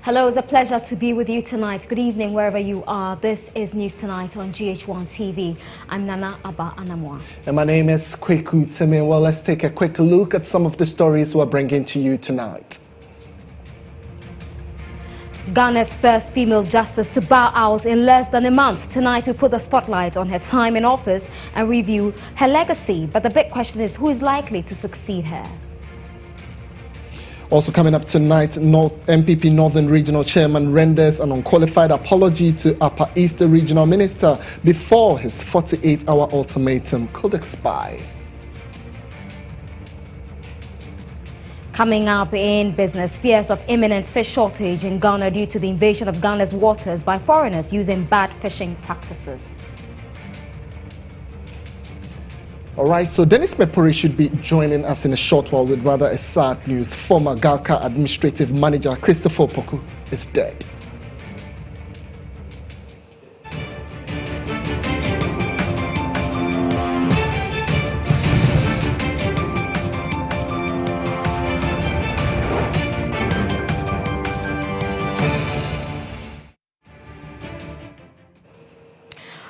Hello, it's a pleasure to be with you tonight. Good evening, wherever you are. This is News Tonight on GHOne TV. I'm Nana Abba Anamwa. And my name is Kweku Timi. Well, let's take a quick look at some of the stories we're bringing to you tonight. Ghana's first female justice to bow out in less than a month. Tonight we put the spotlight on her time in office and review her legacy. But the big question is, who is likely to succeed her? Also coming up tonight, MPP Northern Regional Chairman renders an unqualified apology to Upper East Regional Minister before his 48-hour ultimatum could expire. Coming up in business, fears of imminent fish shortage in Ghana due to the invasion of Ghana's waters by foreigners using bad fishing practices. All right, so Dennis Mepuri should be joining us in a short while with rather a sad news. Former Galka administrative manager Christopher Opoku is dead.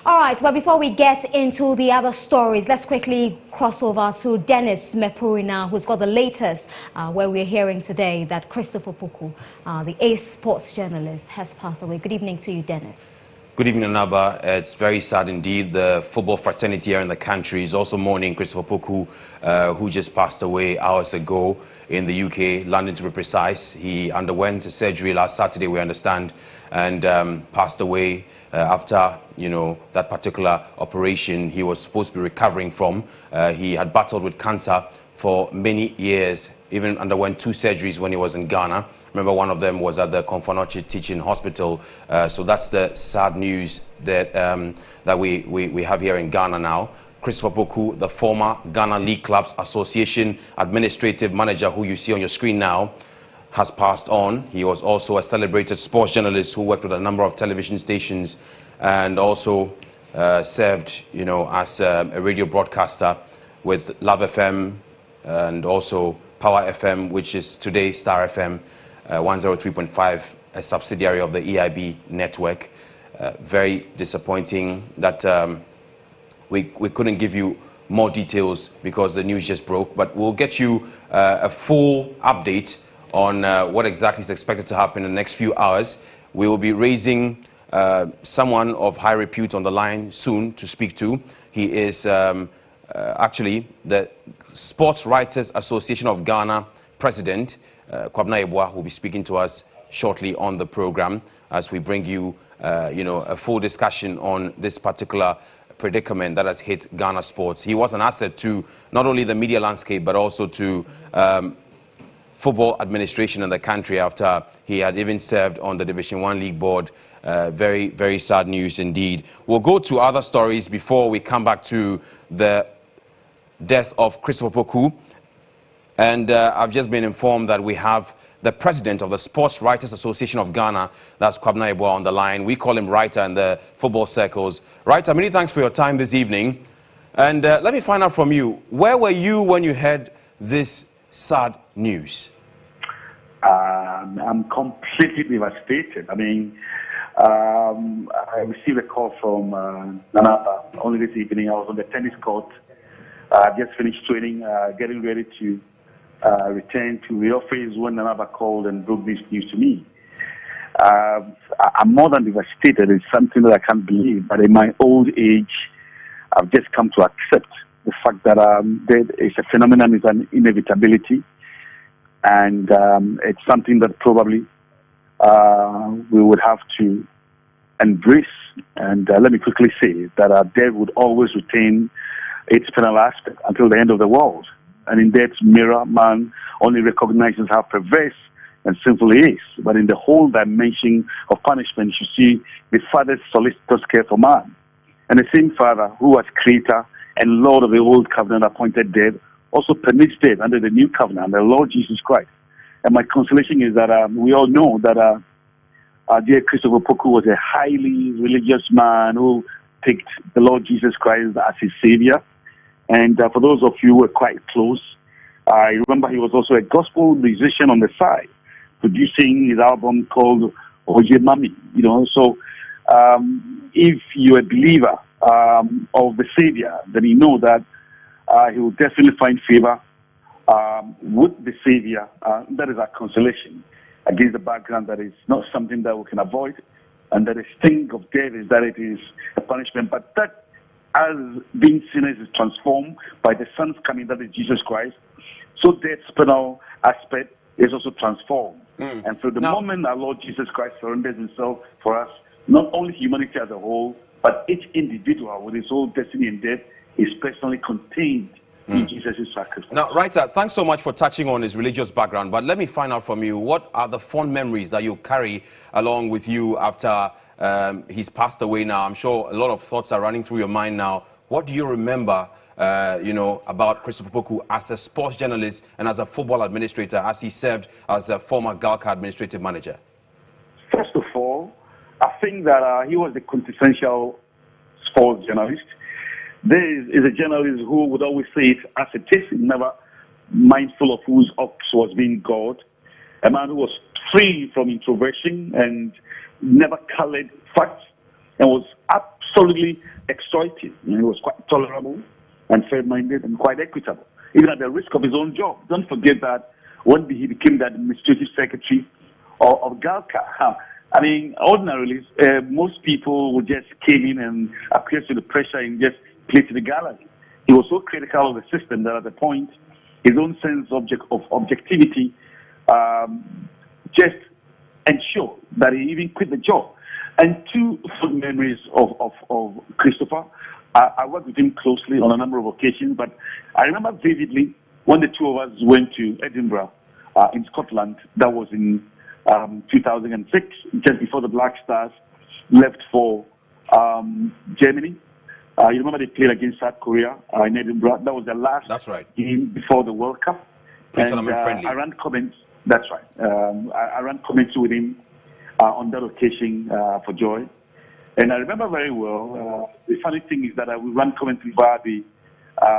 All right, but before we get into the other stories, let's quickly cross over to Dennis Mepuri now, who's got the latest, where we're hearing today that Christopher Opoku, the ace sports journalist, has passed away. Good evening to you, Dennis. Good evening, Naba. It's very sad indeed. The football fraternity here in the country is also mourning Christopher Opoku, who just passed away hours ago in the UK, London to be precise. He underwent surgery last Saturday, we understand, and passed away after, that particular operation he was supposed to be recovering from. He had battled with cancer for many years, even underwent 2 surgeries when he was in Ghana. Remember, one of them was at the Konfanochi Teaching Hospital. So that's the sad news that that we have here in Ghana now. Christopher Opoku, the former Ghana League Clubs Association administrative manager who you see on your screen now, has passed on. He was also a celebrated sports journalist who worked with a number of television stations and also served, as a radio broadcaster with Love FM and also Power FM, which is today Star FM 103.5, a subsidiary of the EIB network. Very disappointing that we couldn't give you more details because the news just broke, but we'll get you a full update on what exactly is expected to happen in the next few hours. We will be raising someone of high repute on the line soon to speak to. He is actually the Sports Writers Association of Ghana president. Kwabena Yeboah will be speaking to us shortly on the program as we bring you, a full discussion on this particular predicament that has hit Ghana sports. He was an asset to not only the media landscape but also to football administration in the country after he had even served on the Division 1 League Board. Very, very sad news indeed. We'll go to other stories before we come back to the death of Christopher Opoku. And I've just been informed that we have the president of the Sports Writers Association of Ghana, that's Kwabena Yeboah, on the line. We call him Writer in the football circles. Writer, many thanks for your time this evening. And let me find out from you, where were you when you heard this sad news? I'm completely devastated. I mean, I received a call from Nana only this evening. I was on the tennis court. I just finished training, getting ready to return to the office when Nana called and broke this news to me. I'm more than devastated. It's something that I can't believe. But in my old age, I've just come to accept the fact that death is a phenomenon, is an inevitability. And it's something that probably we would have to embrace. And let me quickly say that death would always retain its penal aspect until the end of the world. And in death's mirror, man only recognizes how perverse and sinful he is. But in the whole dimension of punishment, you see the Father's solicitous care for man. And the same Father who was creator and Lord of the old covenant appointed death also permits death under the new covenant, the Lord Jesus Christ. And my consolation is that we all know that dear Christopher Opoku was a highly religious man who picked the Lord Jesus Christ as his savior. And for those of you who were quite close, I remember he was also a gospel musician on the side, producing his album called Oje Mami. You know, so if you're a believer of the Savior, then you know that he will definitely find favor with the Savior. That is our consolation against the background that is not something that we can avoid, and that the sting of death is that it is a punishment. But that, as being sinners is transformed by the Son's coming, that is Jesus Christ, so death's penal aspect is also transformed. And so the moment our Lord Jesus Christ surrenders himself for us, not only humanity as a whole, but each individual with his whole destiny and death is personally contained in Jesus' sacrifice. Now, Writer, thanks so much for touching on his religious background, but let me find out from you, what are the fond memories that you carry along with you after he's passed away now? I'm sure a lot of thoughts are running through your mind now. What do you remember, you know, about Christopher Poku as a sports journalist and as a football administrator, as he served as a former Galka administrative manager? First of all, I think that he was the quintessential sports journalist. There is a journalist who would always say it as it is, never mindful of whose ox was being God. A man who was free from introversion and never colored facts and was absolutely exploitive. He was quite tolerable and fair-minded and quite equitable, even at the risk of his own job. Don't forget that when he became the administrative secretary of Galka, I mean, ordinarily, most people would just came in and appear to the pressure and just play to the gallery. He was so critical of the system that at the point, his own sense of objectivity just ensured that he even quit the job. And two fond memories of Christopher. I worked with him closely on a number of occasions, but I remember vividly when the two of us went to Edinburgh in Scotland. That was in 2006, just before the Black Stars left for Germany. You remember they played against South Korea in Edinburgh. That was the last game before the World Cup. And I ran comments. That's right. I ran comments with him on that occasion for Joy. And I remember very well, the funny thing is that we ran commentary via the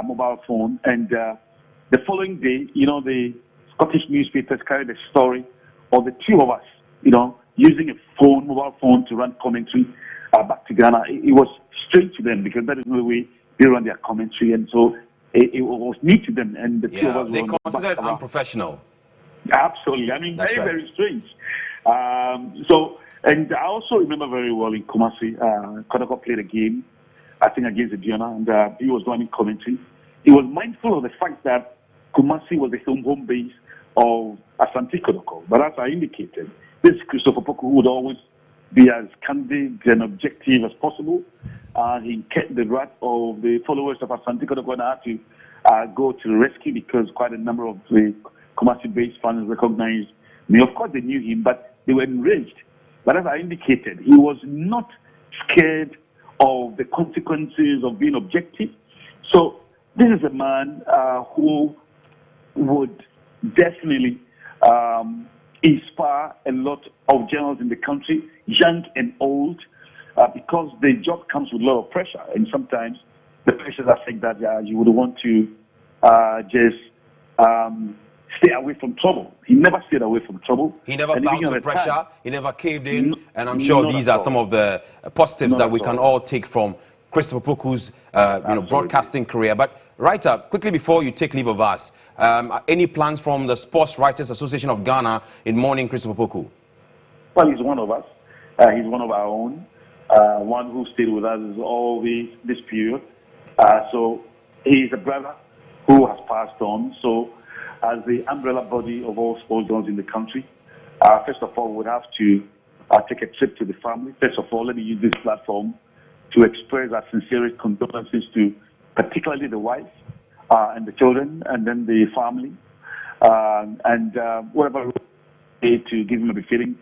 mobile phone. And the following day, you know, the Scottish newspapers carried a story of the two of us, you know, using a mobile phone to run commentary back to Ghana. It was strange to them because that is the way they run their commentary, and so it was new to them. And the two of us they considered it unprofessional. Absolutely, I mean, very strange. And I also remember very well in Kumasi, Kodako played a game, I think against the Diana, and he was running commentary. He was mindful of the fact that Kumasi was the home base of Asante Kodako, but as I indicated, this Christopher Poku would always be as candid and objective as possible. He kept the wrath of the followers of Asante Kodako and had to go to the rescue because quite a number of the Kumasi-based fans recognized me. Of course, they knew him, but they were enraged. But as I indicated, he was not scared of the consequences of being objective. So this is a man who would definitely inspire a lot of journalists in the country, young and old, because the job comes with a lot of pressure. And sometimes the pressures are like that you would want to just stay away from trouble. He never stayed away from trouble. He never bowed to pressure. He never caved in. And I'm sure these are some of the positives that we can all take from Christopher Poku's broadcasting career. But Writer, quickly before you take leave of us, any plans from the Sports Writers Association of Ghana in mourning Christopher Poku? Well, he's one of us. He's one of our own. One who stayed with us all this period. So he's a brother who has passed on. So as the umbrella body of all sports journalists in the country, first of all, we would have to take a trip to the family. First of all, let me use this platform to express our sincerest condolences to particularly the wife and the children, and then the family, and whatever way to give him a befitting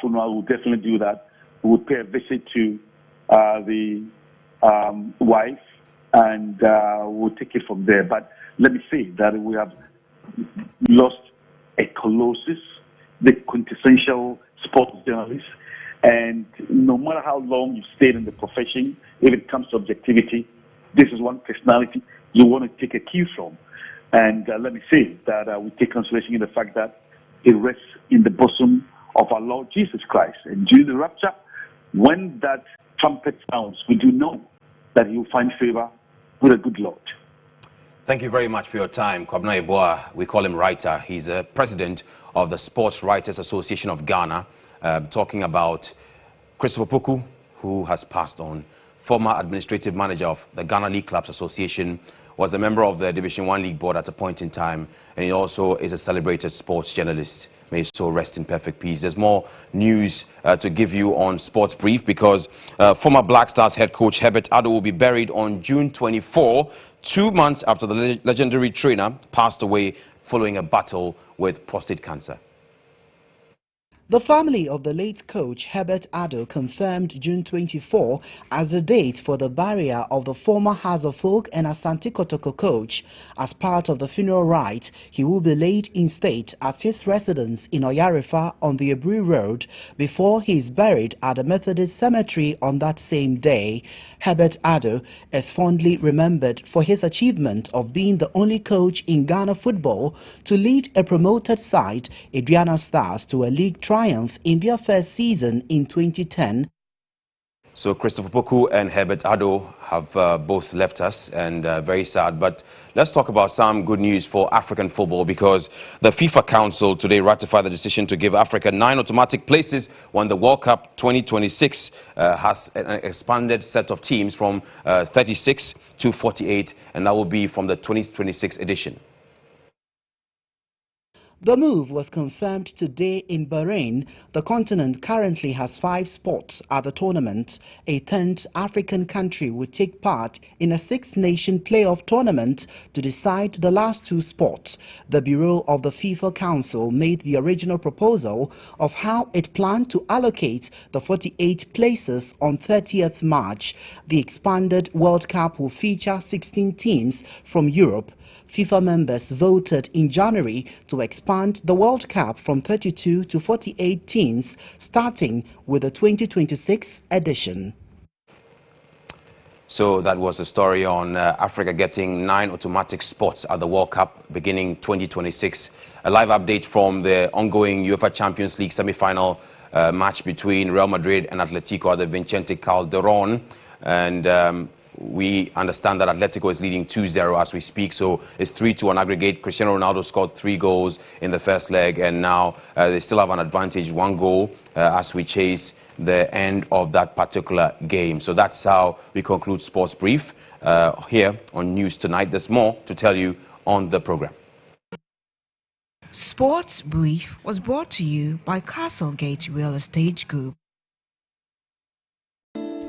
funeral, we'll definitely do that. We will pay a visit to the wife, and we'll take it from there. But let me say that we have lost a colossus, the quintessential sports journalist, and no matter how long you've stayed in the profession, if it comes to objectivity, this is one personality you want to take a cue from. And let me say that we take consolation in the fact that it rests in the bosom of our Lord Jesus Christ. And during the rapture, when that trumpet sounds, we do know that he will find favor with a good Lord. Thank you very much for your time, Kwabena Eboa. We call him Writer. He's a president of the Sports Writers Association of Ghana, talking about Christopher Poku, who has passed on. Former administrative manager of the Ghana League Clubs Association, was a member of the Division 1 League Board at a point in time, and he also is a celebrated sports journalist. May his soul rest in perfect peace. There's more news to give you on Sports Brief, because former Black Stars head coach Herbert Addo will be buried on June 24, 2 months after the legendary trainer passed away following a battle with prostate cancer. The family of the late coach Herbert Addo confirmed June 24 as the date for the burial of the former House of Folk and Asante Kotoko coach. As part of the funeral rite, he will be laid in state at his residence in Oyarifa on the Ebri Road before he is buried at the Methodist Cemetery on that same day. Herbert Addo is fondly remembered for his achievement of being the only coach in Ghana football to lead a promoted side, Aduana Stars, to a league triumph in their first season in 2010. So Christopher Poku and Herbert Addo have both left us, and very sad. But let's talk about some good news for African football, because the FIFA Council today ratified the decision to give Africa 9 automatic places when the World Cup 2026 has an expanded set of teams from 36 to 48, and that will be from the 2026 edition. The move was confirmed today in Bahrain. The continent currently has 5 spots at the tournament. A 10th African country will take part in a 6-nation playoff tournament to decide the last 2 spots. The Bureau of the FIFA Council made the original proposal of how it planned to allocate the 48 places on 30th March. The expanded World Cup will feature 16 teams from Europe. FIFA members voted in January to expand the World Cup from 32 to 48 teams, starting with the 2026 edition. So that was the story on Africa getting 9 automatic spots at the World Cup beginning 2026. A live update from the ongoing UEFA Champions League semi-final match between Real Madrid and Atletico at the Vicente Calderón. And we understand that Atletico is leading 2-0 as we speak, so it's 3-2 on aggregate. Cristiano Ronaldo scored 3 goals in the first leg, and now they still have an advantage, 1 goal, as we chase the end of that particular game. So that's how we conclude Sports Brief here on News Tonight. There's more to tell you on the program. Sports Brief was brought to you by Castlegate Real Estate Group.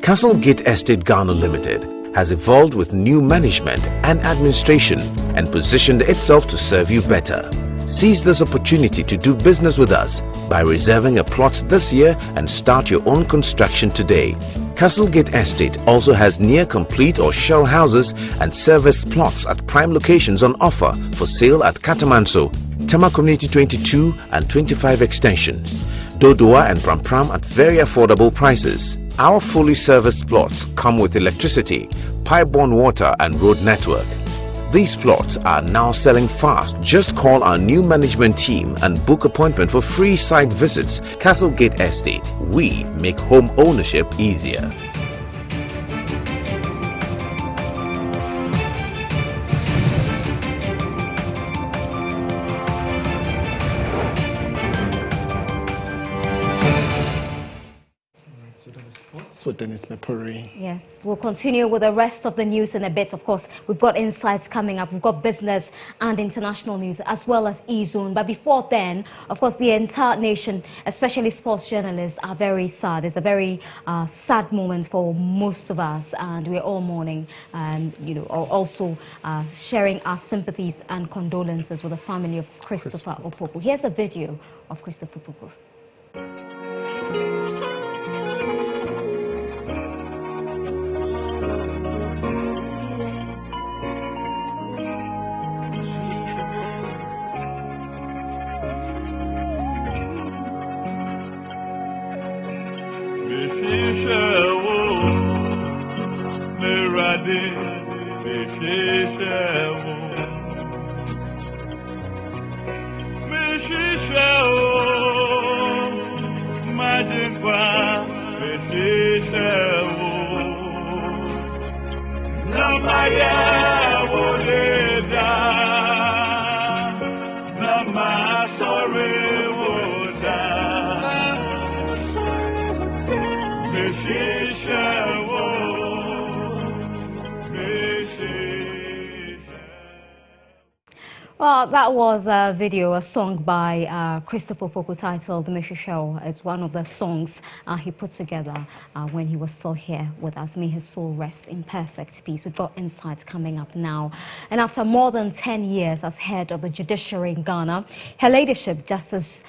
Castlegate Estate Ghana Limited has evolved with new management and administration and positioned itself to serve you better. Seize this opportunity to do business with us by reserving a plot this year and start your own construction today. Castlegate Estate also has near complete or shell houses and serviced plots at prime locations on offer for sale at Katamanso, Tema Community 22 and 25 extensions, Dodoa and Prampram at very affordable prices. Our fully serviced plots come with electricity, pipe-borne water and road network. These plots are now selling fast. Just call our new management team and book appointment for free site visits. Castlegate Estate. We make home ownership easier. With Dennis Mepuri. Yes, we'll continue with the rest of the news in a bit. Of course, we've got insights coming up. We've got business and international news, as well as E-Zone. But before then, of course, the entire nation, especially sports journalists, are very sad. It's a very sad moment for most of us, and we're all mourning and, you know, also sharing our sympathies and condolences with the family of Christopher Opoku. Here's a video of Christopher Opoku. Mishisha Well, that was a video, a song by Christopher Poku titled "Misha Show." It's one of the songs he put together when he was still here with us. May his soul rest in perfect peace. We've got insights coming up now. And after more than 10 years as head of the judiciary in Ghana, Her Ladyship Justice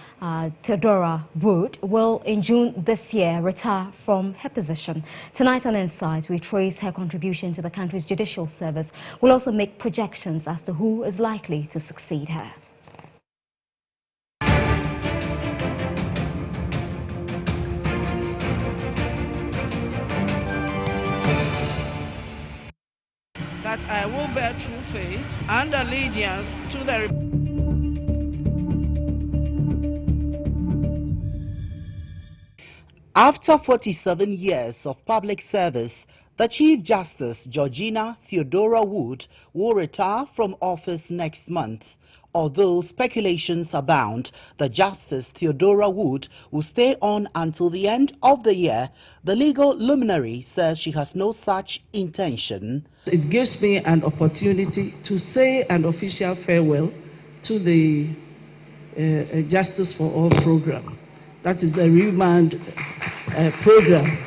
Theodora Wood will, in June this year, retire from her position. Tonight on Insight, we trace her contribution to the country's judicial service. We'll also make projections as to who is likely to succeed her. That I will bear true faith and allegiance to the After 47 years of public service, the Chief Justice Georgina Theodora Wood will retire from office next month. Although speculations abound that Justice Theodora Wood will stay on until the end of the year, the legal luminary says she has no such intention. It gives me an opportunity to say an official farewell to the Justice for All program. That is the remand program.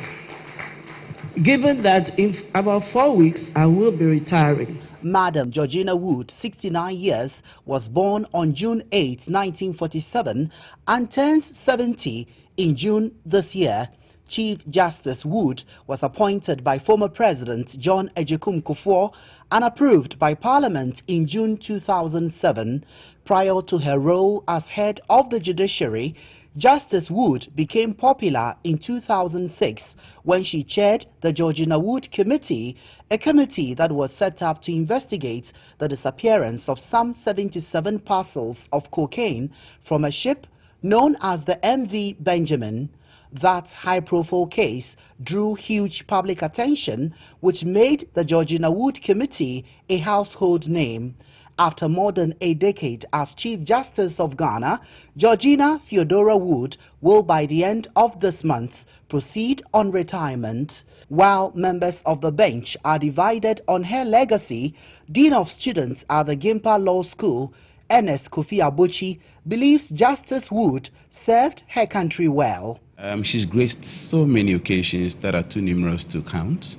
Given that in about 4 weeks I will be retiring. Madam Georgina Wood, 69 years, was born on June 8, 1947 and turns 70 in June this year. Chief Justice Wood was appointed by former President John Agyekum Kufuor and approved by Parliament in June 2007. Prior to her role as head of the judiciary, Justice Wood became popular in 2006 when she chaired the Georgina Wood Committee, a committee that was set up to investigate the disappearance of some 77 parcels of cocaine from a ship known as the MV Benjamin. That high-profile case drew huge public attention, which made the Georgina Wood Committee a household name. After more than a decade as Chief Justice of Ghana, Georgina Theodora Wood will, by the end of this month, proceed on retirement. While members of the bench are divided on her legacy, Dean of Students at the Gimpa Law School, Ernest Kofi Abochi, believes Justice Wood served her country well. She's graced so many occasions that are too numerous to count.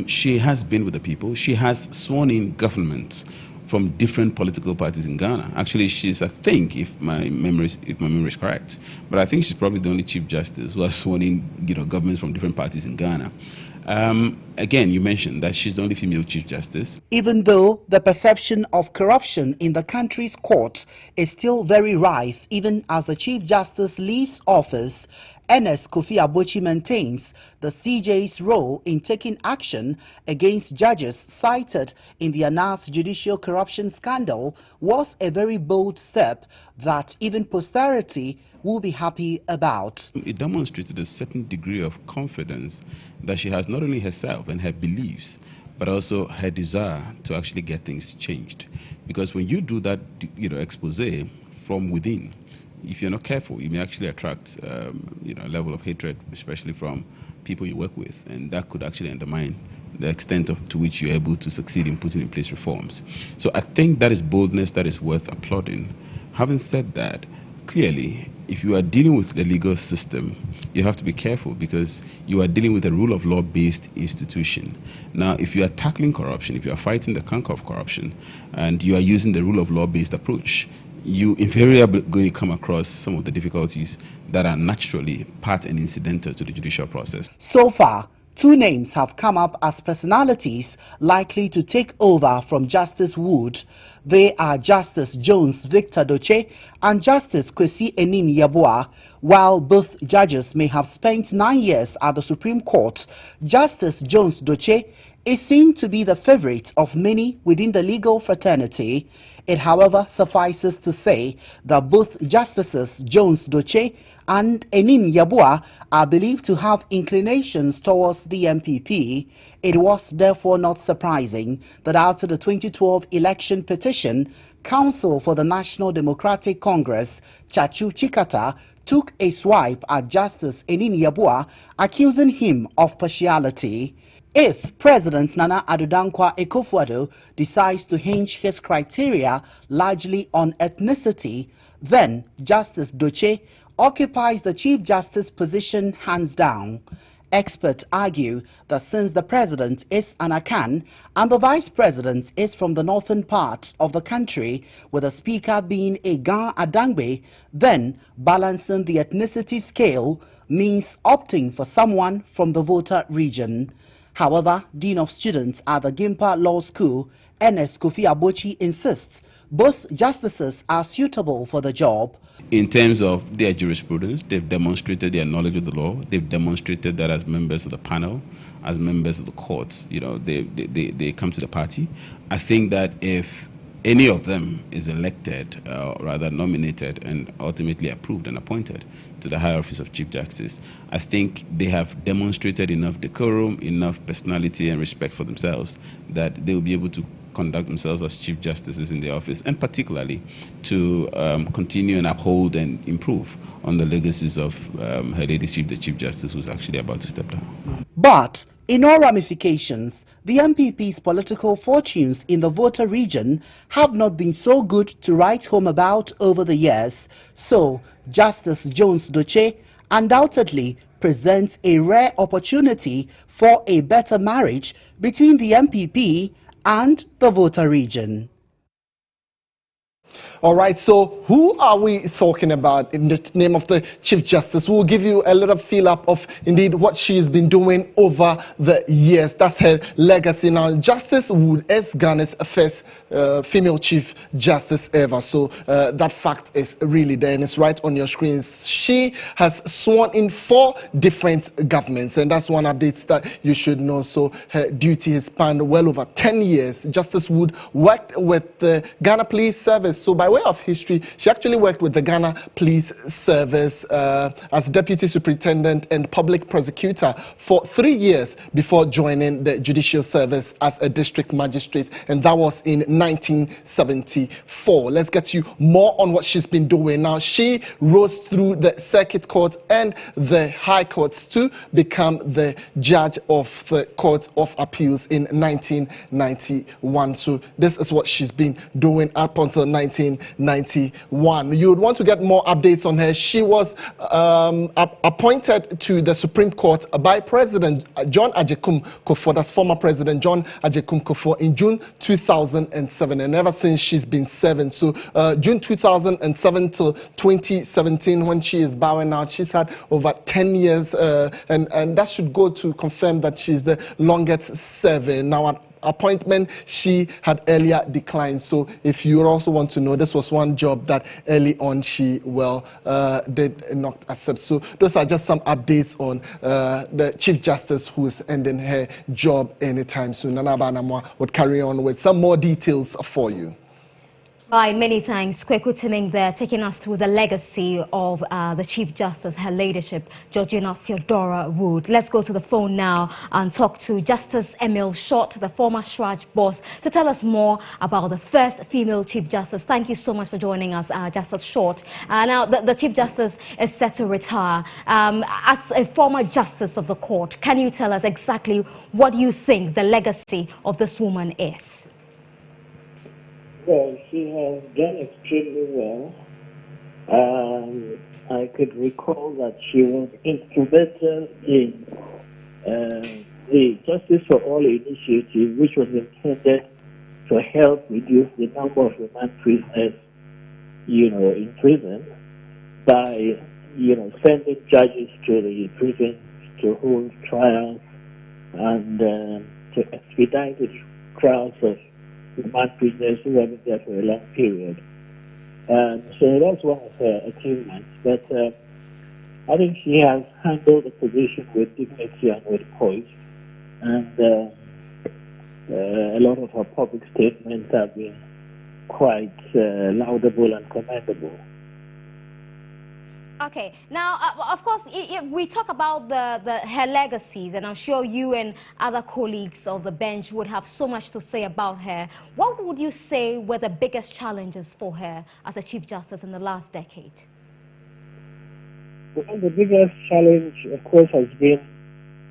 She has been with the people. She has sworn in government from different political parties in Ghana. Actually, she's, I think, if my memory is correct, but I think she's probably the only Chief Justice who has sworn in, governments from different parties in Ghana. Again, you mentioned that she's the only female Chief Justice. Even though the perception of corruption in the country's court is still very rife, even as the Chief Justice leaves office, Ernest Kofi Abochi maintains the CJ's role in taking action against judges cited in the announced judicial corruption scandal was a very bold step that even posterity will be happy about. It demonstrated a certain degree of confidence that she has not only herself and her beliefs, but also her desire to actually get things changed. Because when you do that, expose from within, if you're not careful, you may actually attract, a level of hatred, especially from people you work with, and that could actually undermine the extent to which you're able to succeed in putting in place reforms. So I think that is boldness that is worth applauding. Having said that, clearly, if you are dealing with the legal system, you have to be careful because you are dealing with a rule of law-based institution. Now, if you are tackling corruption, if you are fighting the canker of corruption, and you are using the rule of law-based approach, you invariably going to come across some of the difficulties that are naturally part and incidental to the judicial process. So far, 2 names have come up as personalities likely to take over from Justice Wood. They are Justice Jones Victor Doche and Justice Kwesi Enin Yeboah. While both judges may have spent 9 years at the Supreme Court, Justice Jones Doche is seen to be the favorite of many within the legal fraternity. It, however, suffices to say that both Justices Jones Doche and Enin Yabua are believed to have inclinations towards the MPP. It was therefore not surprising that after the 2012 election petition, Counsel for the National Democratic Congress, Chachu Chikata, took a swipe at Justice Enin Yabua, accusing him of partiality. If President Nana Addo Dankwa Akufo-Addo decides to hinge his criteria largely on ethnicity, then Justice Doche occupies the Chief Justice position hands down. Experts argue that since the president is an Akan and the vice president is from the northern part of the country, with the speaker being a Ga Adangbe, then balancing the ethnicity scale means opting for someone from the voter region. However, Dean of Students at the Gimpa Law School, Ernest Kofi Abochi, insists both justices are suitable for the job. In terms of their jurisprudence, they've demonstrated their knowledge of the law. They've demonstrated that as members of the panel, as members of the courts, they come to the party. I think that if any of them is elected, rather nominated and ultimately approved and appointed to the higher office of Chief Justice, I think they have demonstrated enough decorum, enough personality and respect for themselves that they will be able to conduct themselves as Chief Justices in the office, and particularly to continue and uphold and improve on the legacies of Her Ladyship, the Chief Justice, who's actually about to step down. But in all ramifications, the MPP's political fortunes in the voter region have not been so good to write home about over the years. So, Justice Jones Doche undoubtedly presents a rare opportunity for a better marriage between the MPP and the voter region. All right, so who are we talking about in the name of the Chief Justice? We'll give you a little feel up of indeed what she's been doing over the years. That's her legacy. Now, Justice Wood is Ghana's first female Chief Justice ever. So that fact is really there and it's right on your screens. She has sworn in 4 different governments, and that's one update that you should know. So her duty has spanned well over 10 years. Justice Wood worked with the Ghana Police Service. So by way of history, she actually worked with the Ghana Police Service as Deputy Superintendent and Public Prosecutor for 3 years before joining the Judicial Service as a District Magistrate, and that was in 1974. Let's get you more on what she's been doing. Now, she rose through the Circuit Court and the High Courts to become the Judge of the Court of Appeals in 1991. So this is what she's been doing up until 1991. You would want to get more updates on her. She was appointed to the Supreme Court by President John Agyekum Kufuor, that's former President John Agyekum Kufuor, in June 2007, and ever since she's been serving. So June 2007 to 2017, when she is bowing out, she's had over 10 years, and that should go to confirm that she's the longest serving. Now, appointment she had earlier declined. So if you also want to know, this was one job that early on she did not accept. So those are just some updates on the Chief Justice who is ending her job anytime soon. Nana Banamwa would carry on with some more details for you. Right, many thanks. Kweku Timing there, taking us through the legacy of the Chief Justice, Her Ladyship, Georgina Theodora Wood. Let's go to the phone now and talk to Justice Emil Short, the former Shraj boss, to tell us more about the first female Chief Justice. Thank you so much for joining us, Justice Short. Now, the Chief Justice is set to retire. As a former Justice of the Court, can you tell us exactly what you think the legacy of this woman is? Well, she has done extremely well. I could recall that she was instrumental in the Justice for All initiative, which was intended to help reduce the number of remand prisoners, in prison by, sending judges to the prison to hold trials and to expedite the trials of remand prisoners who have been there for a long period. So that's one of her achievements. But I think she has handled the position with dignity and with poise. And A lot of her public statements have been quite laudable and commendable. Okay, now, of course, we talk about her legacies, and I'm sure you and other colleagues of the bench would have so much to say about her. What would you say were the biggest challenges for her as a Chief Justice in the last decade? Well, the biggest challenge, of course, has been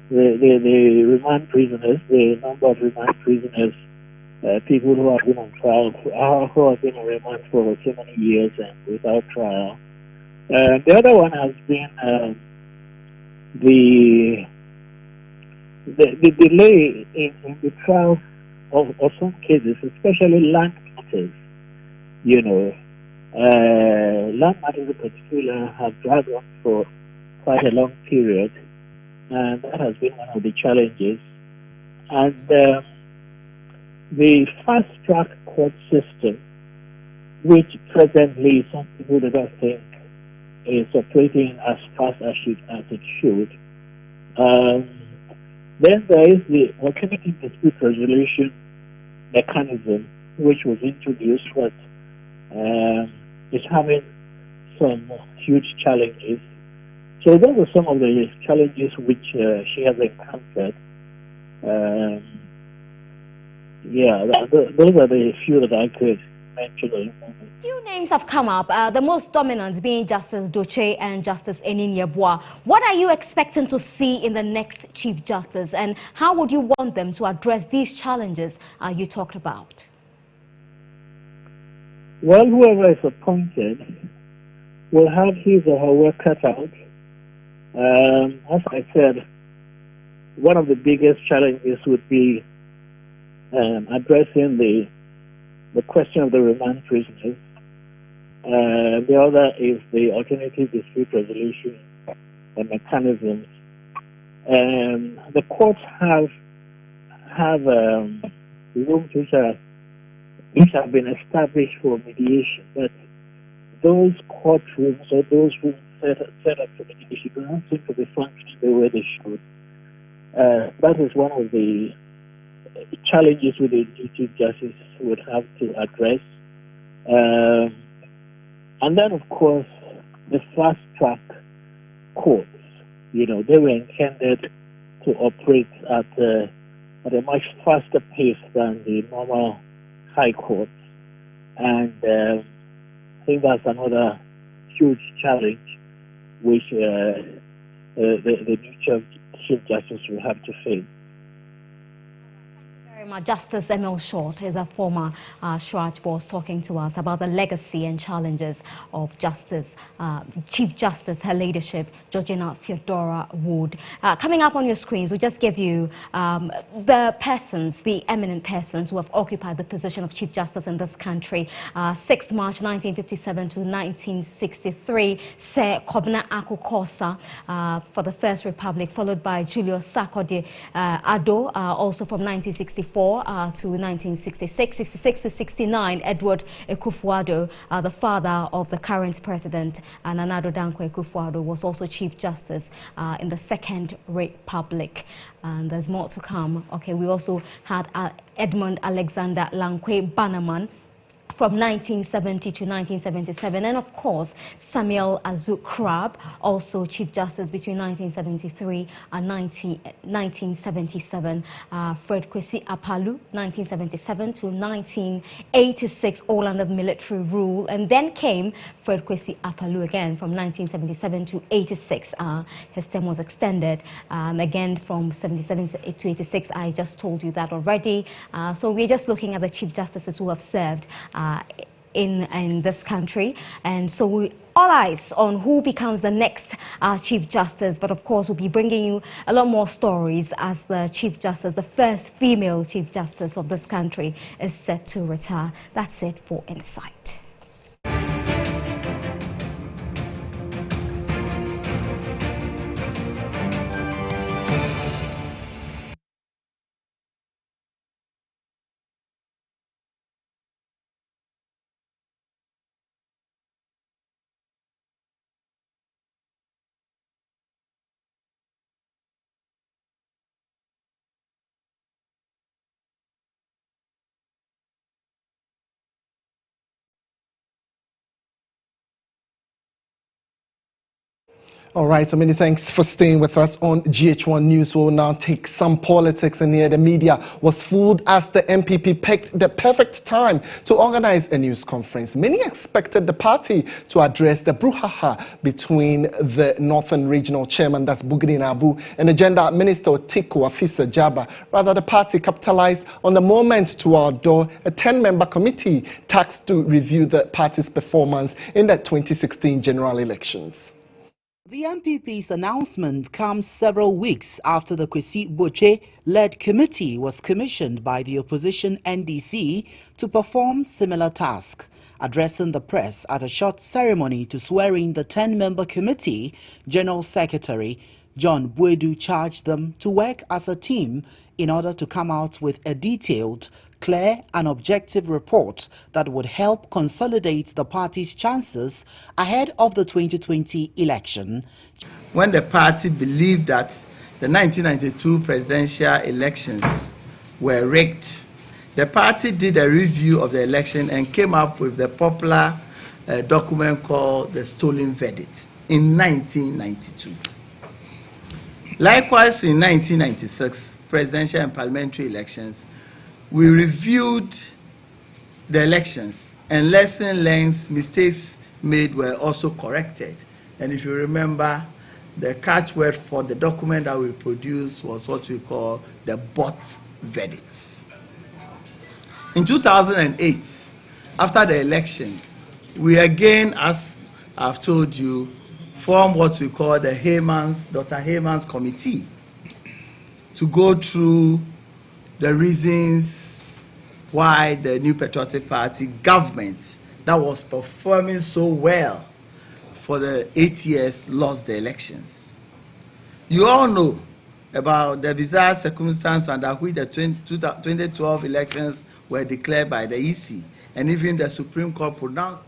the remand prisoners, the number of remand prisoners, people who have been on trial, who have been on remand for so many years and without trial. The other one has been the delay in the trial of some cases, especially land matters. You know, land matters in particular have dragged on for quite a long period, and that has been one of the challenges. And the fast-track court system, which presently some people do not think is operating as fast as it should. Then there is the alternative dispute resolution mechanism, which was introduced, but is having some huge challenges. So those are some of the challenges which she has encountered. Those are the few that I could mention. Few names have come up, the most dominant being Justice Doche and Justice Eninyebua. What are you expecting to see in the next Chief Justice, and how would you want them to address these challenges you talked about? Well, whoever is appointed will have his or her work cut out. As I said, one of the biggest challenges would be addressing the question of the remand prisoners. The other is the alternative dispute resolution mechanisms. The courts have rooms which have been established for mediation, but those courtrooms or those rooms set up for mediation do not seem to be functioning the way they should. That is one of the challenges with the Chief Justice would have to address. And then, of course, the fast-track courts, you know, they were intended to operate at a much faster pace than the normal high courts. And I think that's another huge challenge which the new Chief Justice will have to face. Justice Emil Short is a former Shraj boss talking to us about the legacy and challenges of Chief Justice, her ladyship, Georgina Theodora Wood. Coming up on your screens, we just give you the eminent persons who have occupied the position of Chief Justice in this country. 6th March 1957 to 1963, Sir Kobna Akukosa for the First Republic, followed by Julius Sarkodie Ado, also from 1964 to 1966, 66 to 69, Edward Ekufuado, the father of the current president, Nana Addo Dankwa Ekufuado, was also Chief Justice in the Second Republic. And there's more to come. Okay, we also had Edmund Alexander Lankwe Bannerman from 1970 to 1977, and of course Samuel Azu Krab, also Chief Justice between 1973 and 1977. Fred Kwesi Apalu, 1977 to 1986, all under military rule, and then came Fred Kwesi Apalu again from 1977 to 86. His term was extended again from 77 to 86. I just told you that already. So we're just looking at the Chief Justices who have served in this country, and so all eyes on who becomes the next Chief Justice. But of course we'll be bringing you a lot more stories as the Chief Justice, the first female Chief Justice of this country, is set to retire. That's it for Insight. All right, so many thanks for staying with us on GH1 News. We'll now take some politics, and here the media was fooled as the MPP picked the perfect time to organize a news conference. Many expected the party to address the brouhaha between the Northern Regional Chairman, that's Bugri Nabu, and the Gender Minister Tiko Afisa Jaba. Rather, the party capitalized on the moment to outdoor a 10-member committee tasked to review the party's performance in the 2016 general elections. The MPP's announcement comes several weeks after the Kwesi Boche-led committee was commissioned by the opposition NDC to perform similar tasks. Addressing the press at a short ceremony to swear in the 10-member committee, General Secretary John Buedu charged them to work as a team in order to come out with a detailed, clear and objective report that would help consolidate the party's chances ahead of the 2020 election. When the party believed that the 1992 presidential elections were rigged, the party did a review of the election and came up with the popular document called the Stolen Verdict in 1992. Likewise, in 1996 presidential and parliamentary elections, we reviewed the elections, and lesson learned, mistakes made were also corrected. And if you remember, the catchword for the document that we produced was what we call the bot verdicts. In 2008, after the election, we again, as I've told you, formed what we call the Dr. Heyman's Committee to go through the reasons why the New Patriotic Party government that was performing so well for the 8 years lost the elections. You all know about the bizarre circumstance under which the 2012 elections were declared by the EC, and even the Supreme Court pronounced.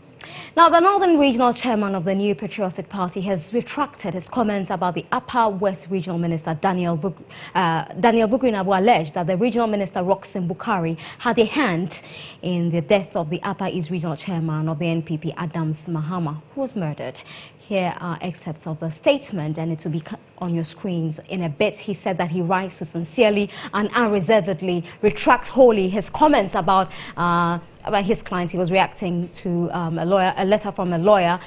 Now, the Northern Regional Chairman of the New Patriotic Party has retracted his comments about the Upper West Regional Minister Daniel Bugri Nabu alleged that the Regional Minister Roxanne Bukari had a hand in the death of the Upper East Regional Chairman of the NPP, Adams Mahama, who was murdered. Here are excerpts of the statement, and it will be on your screens in a bit. He said that he writes to sincerely and unreservedly retract wholly his comments about his clients. He was reacting to a letter from a lawyer.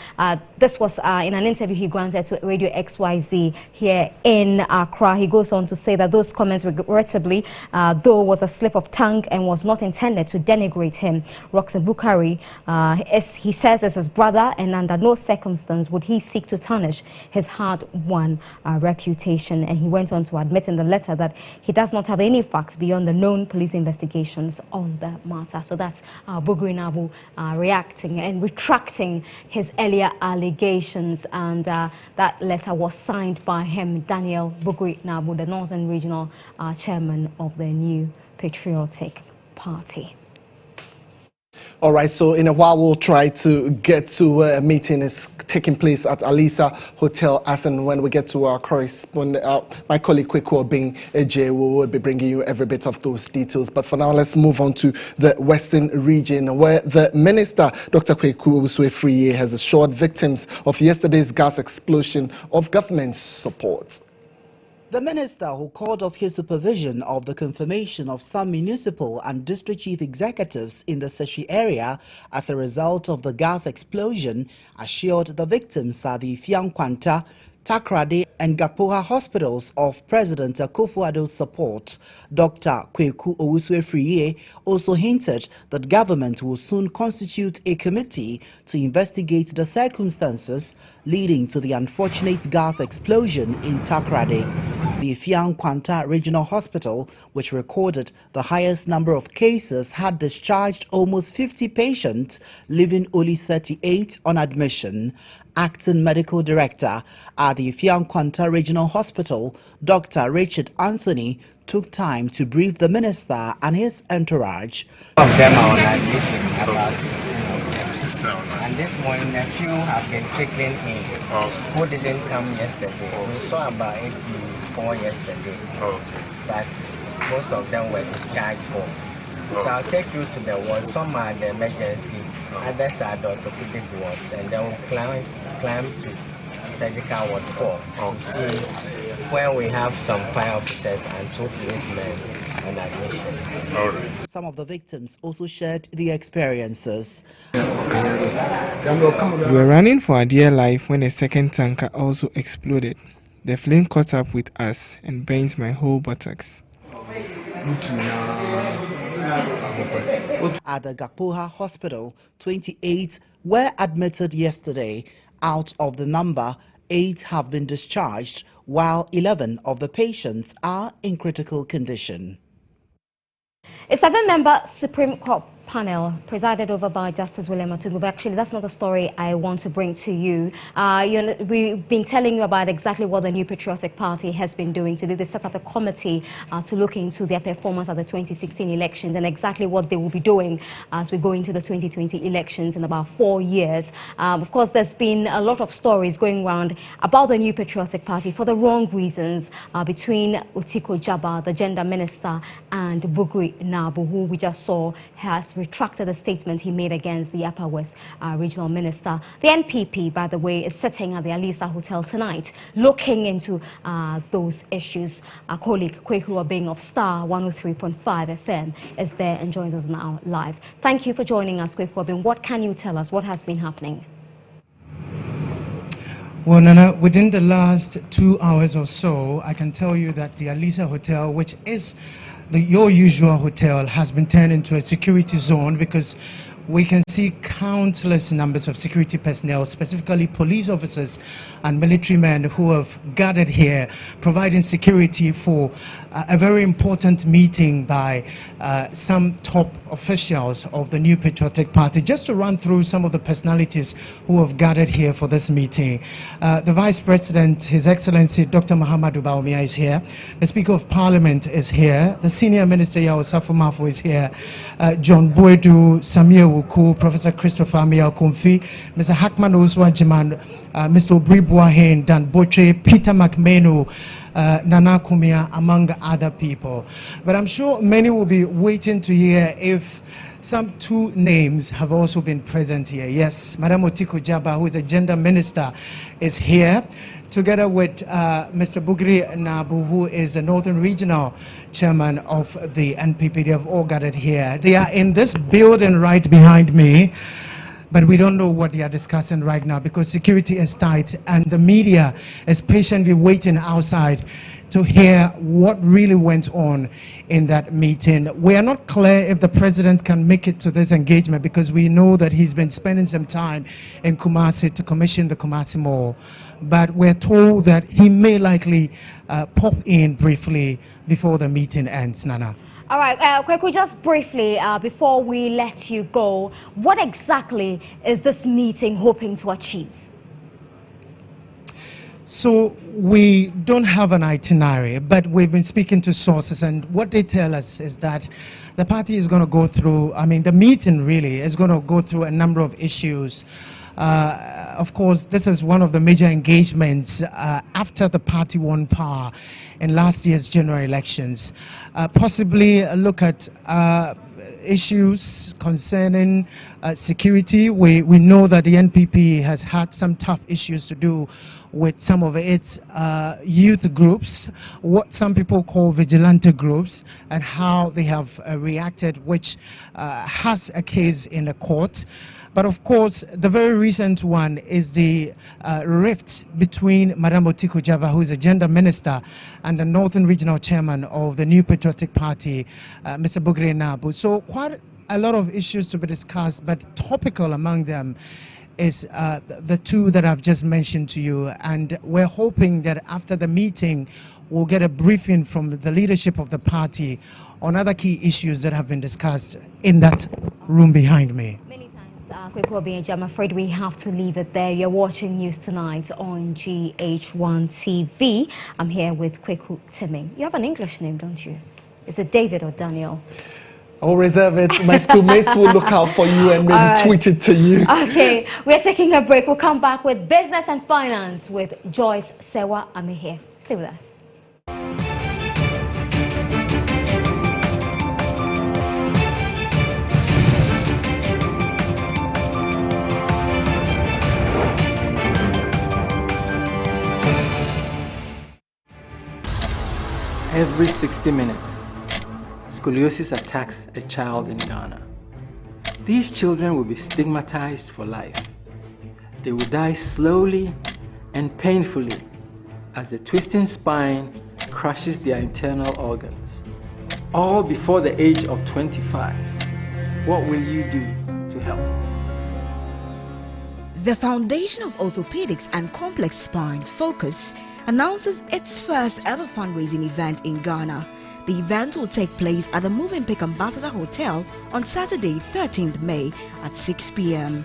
This was in an interview he granted to Radio XYZ here in Accra. He goes on to say that those comments, regrettably, though was a slip of tongue and was not intended to denigrate him. Roxanne Bukari, he says, is his brother, and under no circumstance would he seek to tarnish his hard-won reputation. And he went on to admit in the letter that he does not have any facts beyond the known police investigations on the matter. So that's Bugri Nabu reacting and retracting his earlier allegations, and that letter was signed by him, Daniel Bugri Nabu, the Northern Regional Chairman of the New Patriotic Party. All right, so in a while we'll try to get to a meeting is taking place at Alisa Hotel, as and when we get to our correspondent, my colleague Kweku Obing AJ will be bringing you every bit of those details. But for now, let's move on to the Western region, where the Minister, Dr. Kweku Owusu-Afriyie, has assured victims of yesterday's gas explosion of government support. The minister, who called off his supervision of the confirmation of some municipal and district chief executives in the Seshi area as a result of the gas explosion, assured the victims at the Fiang Kwanta, Takrade and Gakpoha hospitals of President Akufo-Addo's support. Dr. Kweku Owusu-Afriyie also hinted that government will soon constitute a committee to investigate the circumstances leading to the unfortunate gas explosion in Takrade. The Fiang Kwanta Regional Hospital, which recorded the highest number of cases, had discharged almost 50 patients, leaving only 38 on admission. Acting Medical Director at the Fiang Kwanta Regional Hospital, Dr. Richard Anthony, took time to brief the minister and his entourage. Some of them are on admission, about 16 of them. And this morning, a few have been taken in who didn't come yesterday. We saw about 84 yesterday, but most of them were discharged home. So I'll take you to the wards. Some are the emergency, others are the orthopedic wards, and then we'll climb to surgical ward 4 to see where we have some fire officers and 2 policemen on admission. Some of the victims also shared their experiences. We were running for our dear life when a second tanker also exploded. The flame caught up with us and burnt my whole buttocks. At the Gakpoha Hospital, 28 were admitted yesterday. Out of the number, 8 have been discharged, while 11 of the patients are in critical condition. A 7-member Supreme Court panel presided over by Justice William Atugu. Actually, that's not the story I want to bring to you. We've been telling you about exactly what the New Patriotic Party has been doing today. They set up a committee to look into their performance at the 2016 elections and exactly what they will be doing as we go into the 2020 elections in about 4 years. Of course, there's been a lot of stories going around about the New Patriotic Party for the wrong reasons between Otiko Jaba, the gender minister, and Bugri Nabu, who we just saw has retracted a statement he made against the Upper West regional minister. The NPP, by the way, is sitting at the Alisa Hotel tonight, looking into those issues. Our colleague Kweku Obeng of Star 103.5 FM is there and joins us now live. Thank you for joining us, Kweku Obeng. What can you tell us? What has been happening? Well, Nana, within the last 2 hours or so, I can tell you that the Alisa Hotel, which is your usual hotel, has been turned into a security zone because we can see countless numbers of security personnel, specifically police officers and military men who have gathered here, providing security for a very important meeting by some top officials of the New Patriotic Party. Just to run through some of the personalities who have gathered here for this meeting. The Vice President, His Excellency Dr. Muhammadu Bawumia, is here. The Speaker of Parliament is here. The Senior Minister Yao Safo is here. John Boedu, Samir Wuku, Professor Christopher Amia Kumfi, Mr. Hakman Oswa Jiman, Mr. Obri Buahen, Dan Boche, Peter McMenu, Nana Kumia, among other people. But I'm sure many will be waiting to hear if some 2 names have also been present here. Yes, Madam Otiko Jaba, who is a gender minister, is here, together with Mr. Bugri Nabu, who is the Northern Regional Chairman of the NPP. They have all gathered here. They are in this building right behind me, but we don't know what they are discussing right now because security is tight and the media is patiently waiting outside to hear what really went on in that meeting. We are not clear if the president can make it to this engagement because we know that he's been spending some time in Kumasi to commission the Kumasi Mall. But we're told that he may likely pop in briefly before the meeting ends, Nana. All right, Kweku, just briefly, before we let you go, what exactly is this meeting hoping to achieve? So we don't have an itinerary, but we've been speaking to sources, and what they tell us is that the party is going to go through, the meeting really is going to go through a number of issues. Of course, this is one of the major engagements after the party won power in last year's general elections. Possibly look at issues concerning security. We know that the NPP has had some tough issues to do with some of its youth groups, what some people call vigilante groups, and how they have reacted, which has a case in the court. But of course, the very recent one is the rift between Madam Otiko Jaba, who is a gender minister, and the Northern Regional Chairman of the New Patriotic Party, Mr. Bugri Nabu. So quite a lot of issues to be discussed, but topical among them is the 2 that I've just mentioned to you. And we're hoping that after the meeting, we'll get a briefing from the leadership of the party on other key issues that have been discussed in that room behind me. Kweku Obeng, I'm afraid we have to leave it there. You're watching News Tonight on GH1 TV. I'm here with Kweku Timming. You have an English name, don't you? Is it David or Daniel? I'll reserve it. My schoolmates will look out for you and maybe tweet it to you. Okay, we're taking a break. We'll come back with Business and Finance with Joyce Sewa Amihe. Stay with us. every 60 minutes, scoliosis attacks a child in Ghana. These children will be stigmatized for life. They will die slowly and painfully as the twisting spine crushes their internal organs, all before the age of 25. What will you do to help? The Foundation of Orthopedics and Complex Spine, FOCUS, announces its first ever fundraising event in Ghana. The event will take place at the Movenpick Ambassador Hotel on Saturday, 13th May at 6 p.m.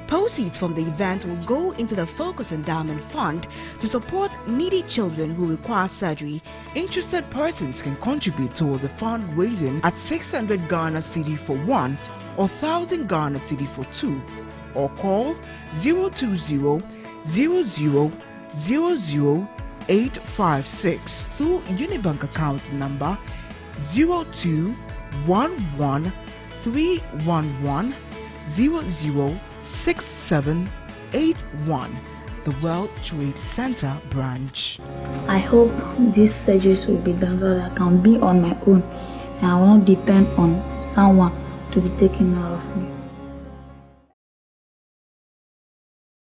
Proceeds from the event will go into the FOCUS Endowment Fund to support needy children who require surgery. Interested persons can contribute towards the fundraising at 600 Ghana cedi for one or 1,000 Ghana cedi for two, or call 020-0000-856 through Unibank account number 0211-311-006781, the World Trade Center branch. I hope these surgeries will be done so that I can be on my own and I will not depend on someone to be taken out of me.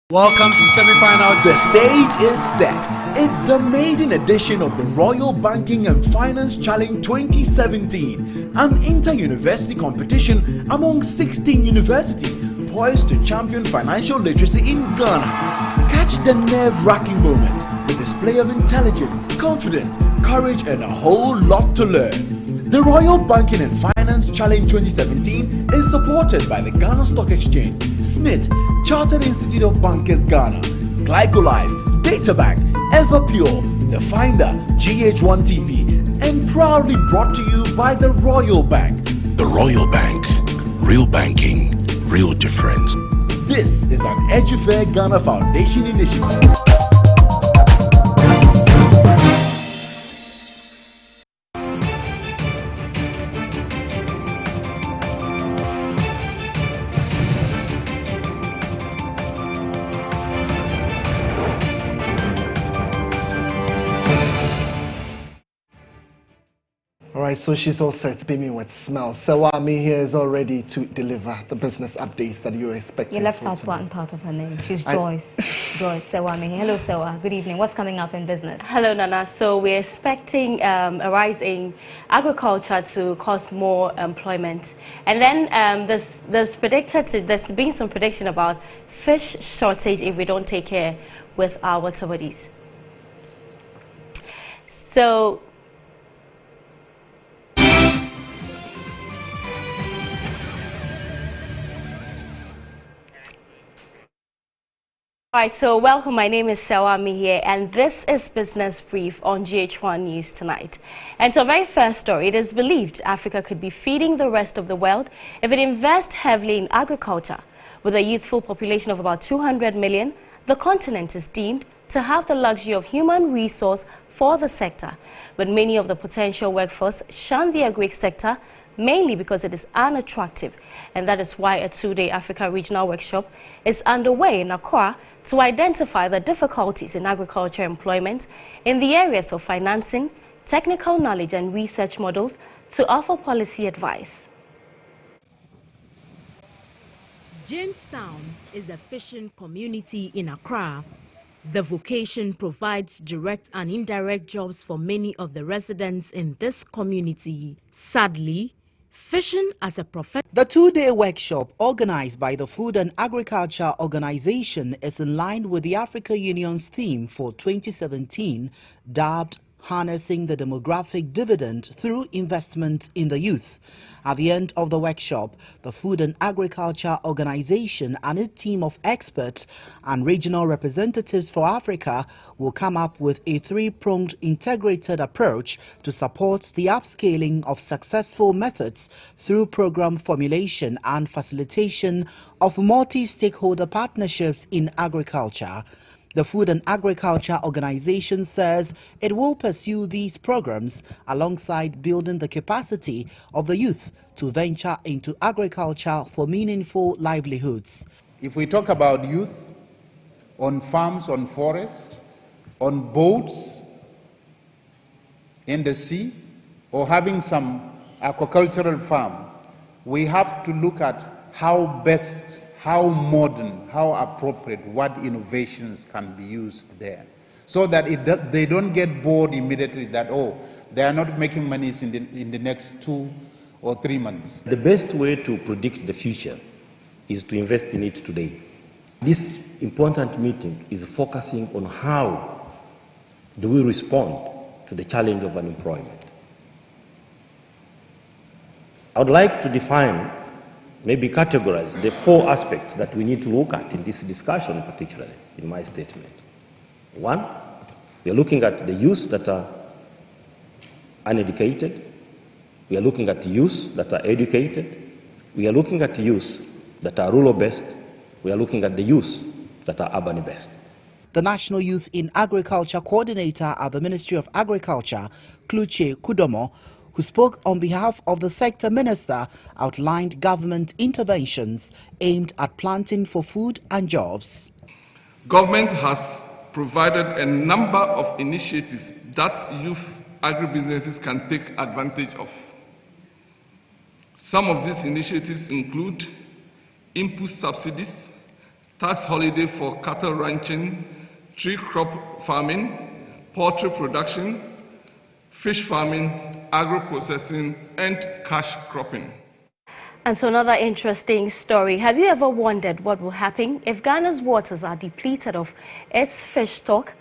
Welcome to semi-final. The stage is set. It's the maiden edition of the Royal Banking and Finance Challenge 2017, an inter-university competition among 16 universities poised to champion financial literacy in Ghana. Catch the nerve-wracking moment, the display of intelligence, confidence, courage, and a whole lot to learn. The Royal Banking and Finance Challenge 2017 is supported by the Ghana Stock Exchange, SNIT, Chartered Institute of Bankers Ghana, Glycolife, Databank, Everpure, The Finder, GHOne TV, and proudly brought to you by the Royal Bank. The Royal Bank. Real banking, real difference. This is an EduFair Ghana Foundation initiative. Alright, so she's all set, beaming with smiles. Sewami here is all ready to deliver the business updates that you're expecting. You left out one part of her name. She's Joyce. Joyce Sewami here. Hello, Sewa. Good evening. What's coming up in business? Hello, Nana. So we're expecting a rise in agriculture to cause more employment. And then there's been some prediction about fish shortage if we don't take care with our water bodies. So Alright, so welcome. My name is Sewami here, and this is Business Brief on GHOne News Tonight. And so, very first story, it is believed Africa could be feeding the rest of the world if it invests heavily in agriculture. With a youthful population of about 200 million, the continent is deemed to have the luxury of human resource for the sector. But many of the potential workforce shun the agri sector, mainly because it is unattractive. And that is why a two-day Africa Regional Workshop is underway in Accra to identify the difficulties in agriculture employment in the areas of financing, technical knowledge and research models to offer policy advice. Jamestown is a fishing community in Accra. The vocation provides direct and indirect jobs for many of the residents in this community. Sadly, fishing as a profession. The two-day workshop organized by the Food and Agriculture Organization is in line with the Africa Union's theme for 2017, dubbed Harnessing the Demographic Dividend Through Investment in the Youth. At the end of the workshop, the Food and Agriculture Organization and a team of experts and regional representatives for Africa will come up with a three-pronged integrated approach to support the upscaling of successful methods through program formulation and facilitation of multi-stakeholder partnerships in agriculture. The Food and Agriculture Organization says it will pursue these programs alongside building the capacity of the youth to venture into agriculture for meaningful livelihoods. If we talk about youth on farms, on forests, on boats, in the sea or having some aquacultural farm, we have to look at how best, how modern, how appropriate, what innovations can be used there. So that they don't get bored immediately that, oh, they are not making money in the next 2 or 3 months. The best way to predict the future is to invest in it today. This important meeting is focusing on how do we respond to the challenge of unemployment. I would like to define, maybe categorize the 4 aspects that we need to look at in this discussion, particularly in my statement. 1, we are looking at the youth that are uneducated. We are looking at youth that are educated. We are looking at youth that are rural-based. We are looking at the youth that are urban-based. The National Youth in Agriculture Coordinator at the Ministry of Agriculture, Kluche Kudomo, who spoke on behalf of the sector minister, outlined government interventions aimed at planting for food and jobs. Government has provided a number of initiatives that youth agribusinesses can take advantage of. Some of these initiatives include input subsidies, tax holiday for cattle ranching, tree crop farming, poultry production, fish farming, agro-processing, and cash cropping. And so another interesting story. Have you ever wondered what will happen if Ghana's waters are depleted of its fish stock?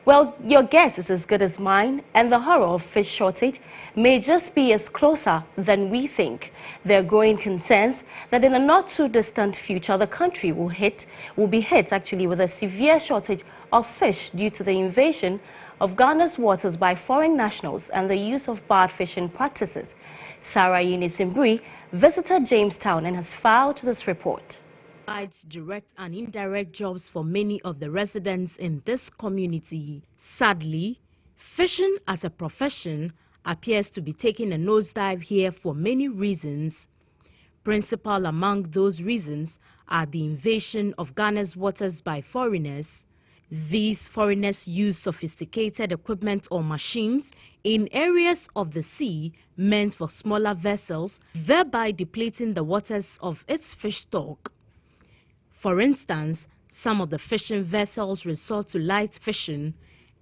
Well, your guess is as good as mine, and the horror of fish shortage may just be as closer than we think. There are growing concerns that in the not-too-distant future, the country will be hit actually with a severe shortage of fish due to the invasion of Ghana's waters by foreign nationals and the use of bad fishing practices. Sarah Eunice visited Jamestown and has filed this report. Provides direct and indirect jobs for many of the residents in this community. Sadly, fishing as a profession appears to be taking a nosedive here for many reasons. Principal among those reasons are the invasion of Ghana's waters by foreigners. These foreigners use sophisticated equipment or machines in areas of the sea meant for smaller vessels, thereby depleting the waters of its fish stock. For instance, some of the fishing vessels resort to light fishing,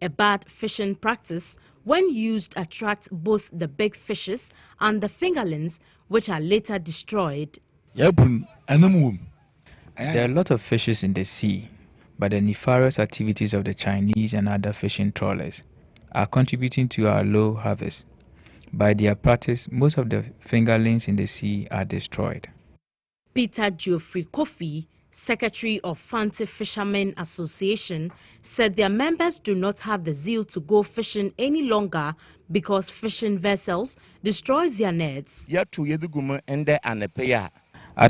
a bad fishing practice when used attracts both the big fishes and the fingerlings, which are later destroyed. There are a lot of fishes in the sea, but the nefarious activities of the Chinese and other fishing trawlers are contributing to our low harvest. By their practice, most of the fingerlings in the sea are destroyed. Peter Geoffrey Kofi, Secretary of Fanti Fishermen Association, said their members do not have the zeal to go fishing any longer because fishing vessels destroy their nets. At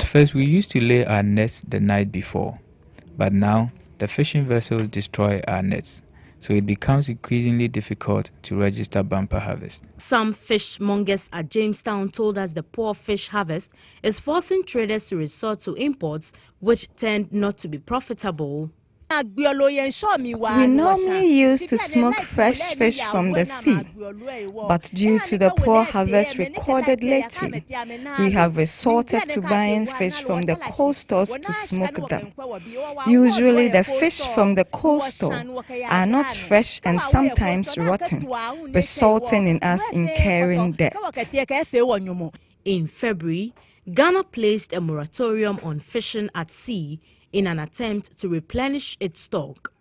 first, we used to lay our nets the night before, but now the fishing vessels destroy our nets, so it becomes increasingly difficult to register bumper harvest. Some fishmongers at Jamestown told us the poor fish harvest is forcing traders to resort to imports, which tend not to be profitable. We normally used to smoke fresh fish from the sea, but due to the poor harvest recorded lately, we have resorted to buying fish from the coastals to smoke them. Usually the fish from the coastal are not fresh and sometimes rotten, resulting in us incurring debt. In February, Ghana placed a moratorium on fishing at sea in an attempt to replenish its stock.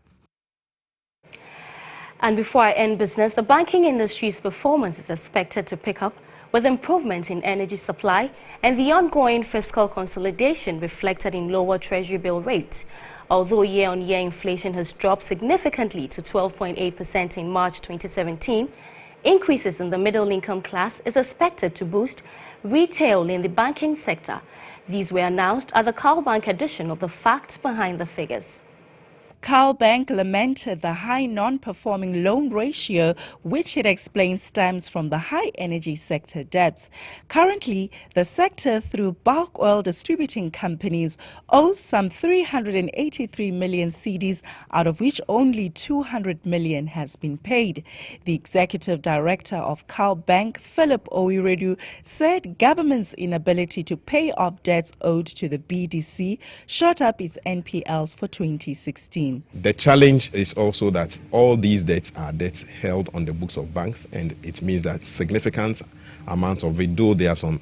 And before I end business, the banking industry's performance is expected to pick up with improvement in energy supply and the ongoing fiscal consolidation reflected in lower treasury bill rates. Although year-on-year inflation has dropped significantly to 12.8% in March 2017, increases in the middle income class is expected to boost retail in the banking sector. These were announced at the Carl Bank edition of The Fact Behind the Figures. Cal Bank lamented the high non-performing loan ratio, which it explains stems from the high energy sector debts. Currently, the sector, through bulk oil distributing companies, owes some 383 million cedis, out of which only 200 million has been paid. The executive director of Cal Bank, Philip Owiredu, said government's inability to pay off debts owed to the BDC shot up its NPLs for 2016. The challenge is also that all these debts are debts held on the books of banks, and it means that significant amount of it, though there are some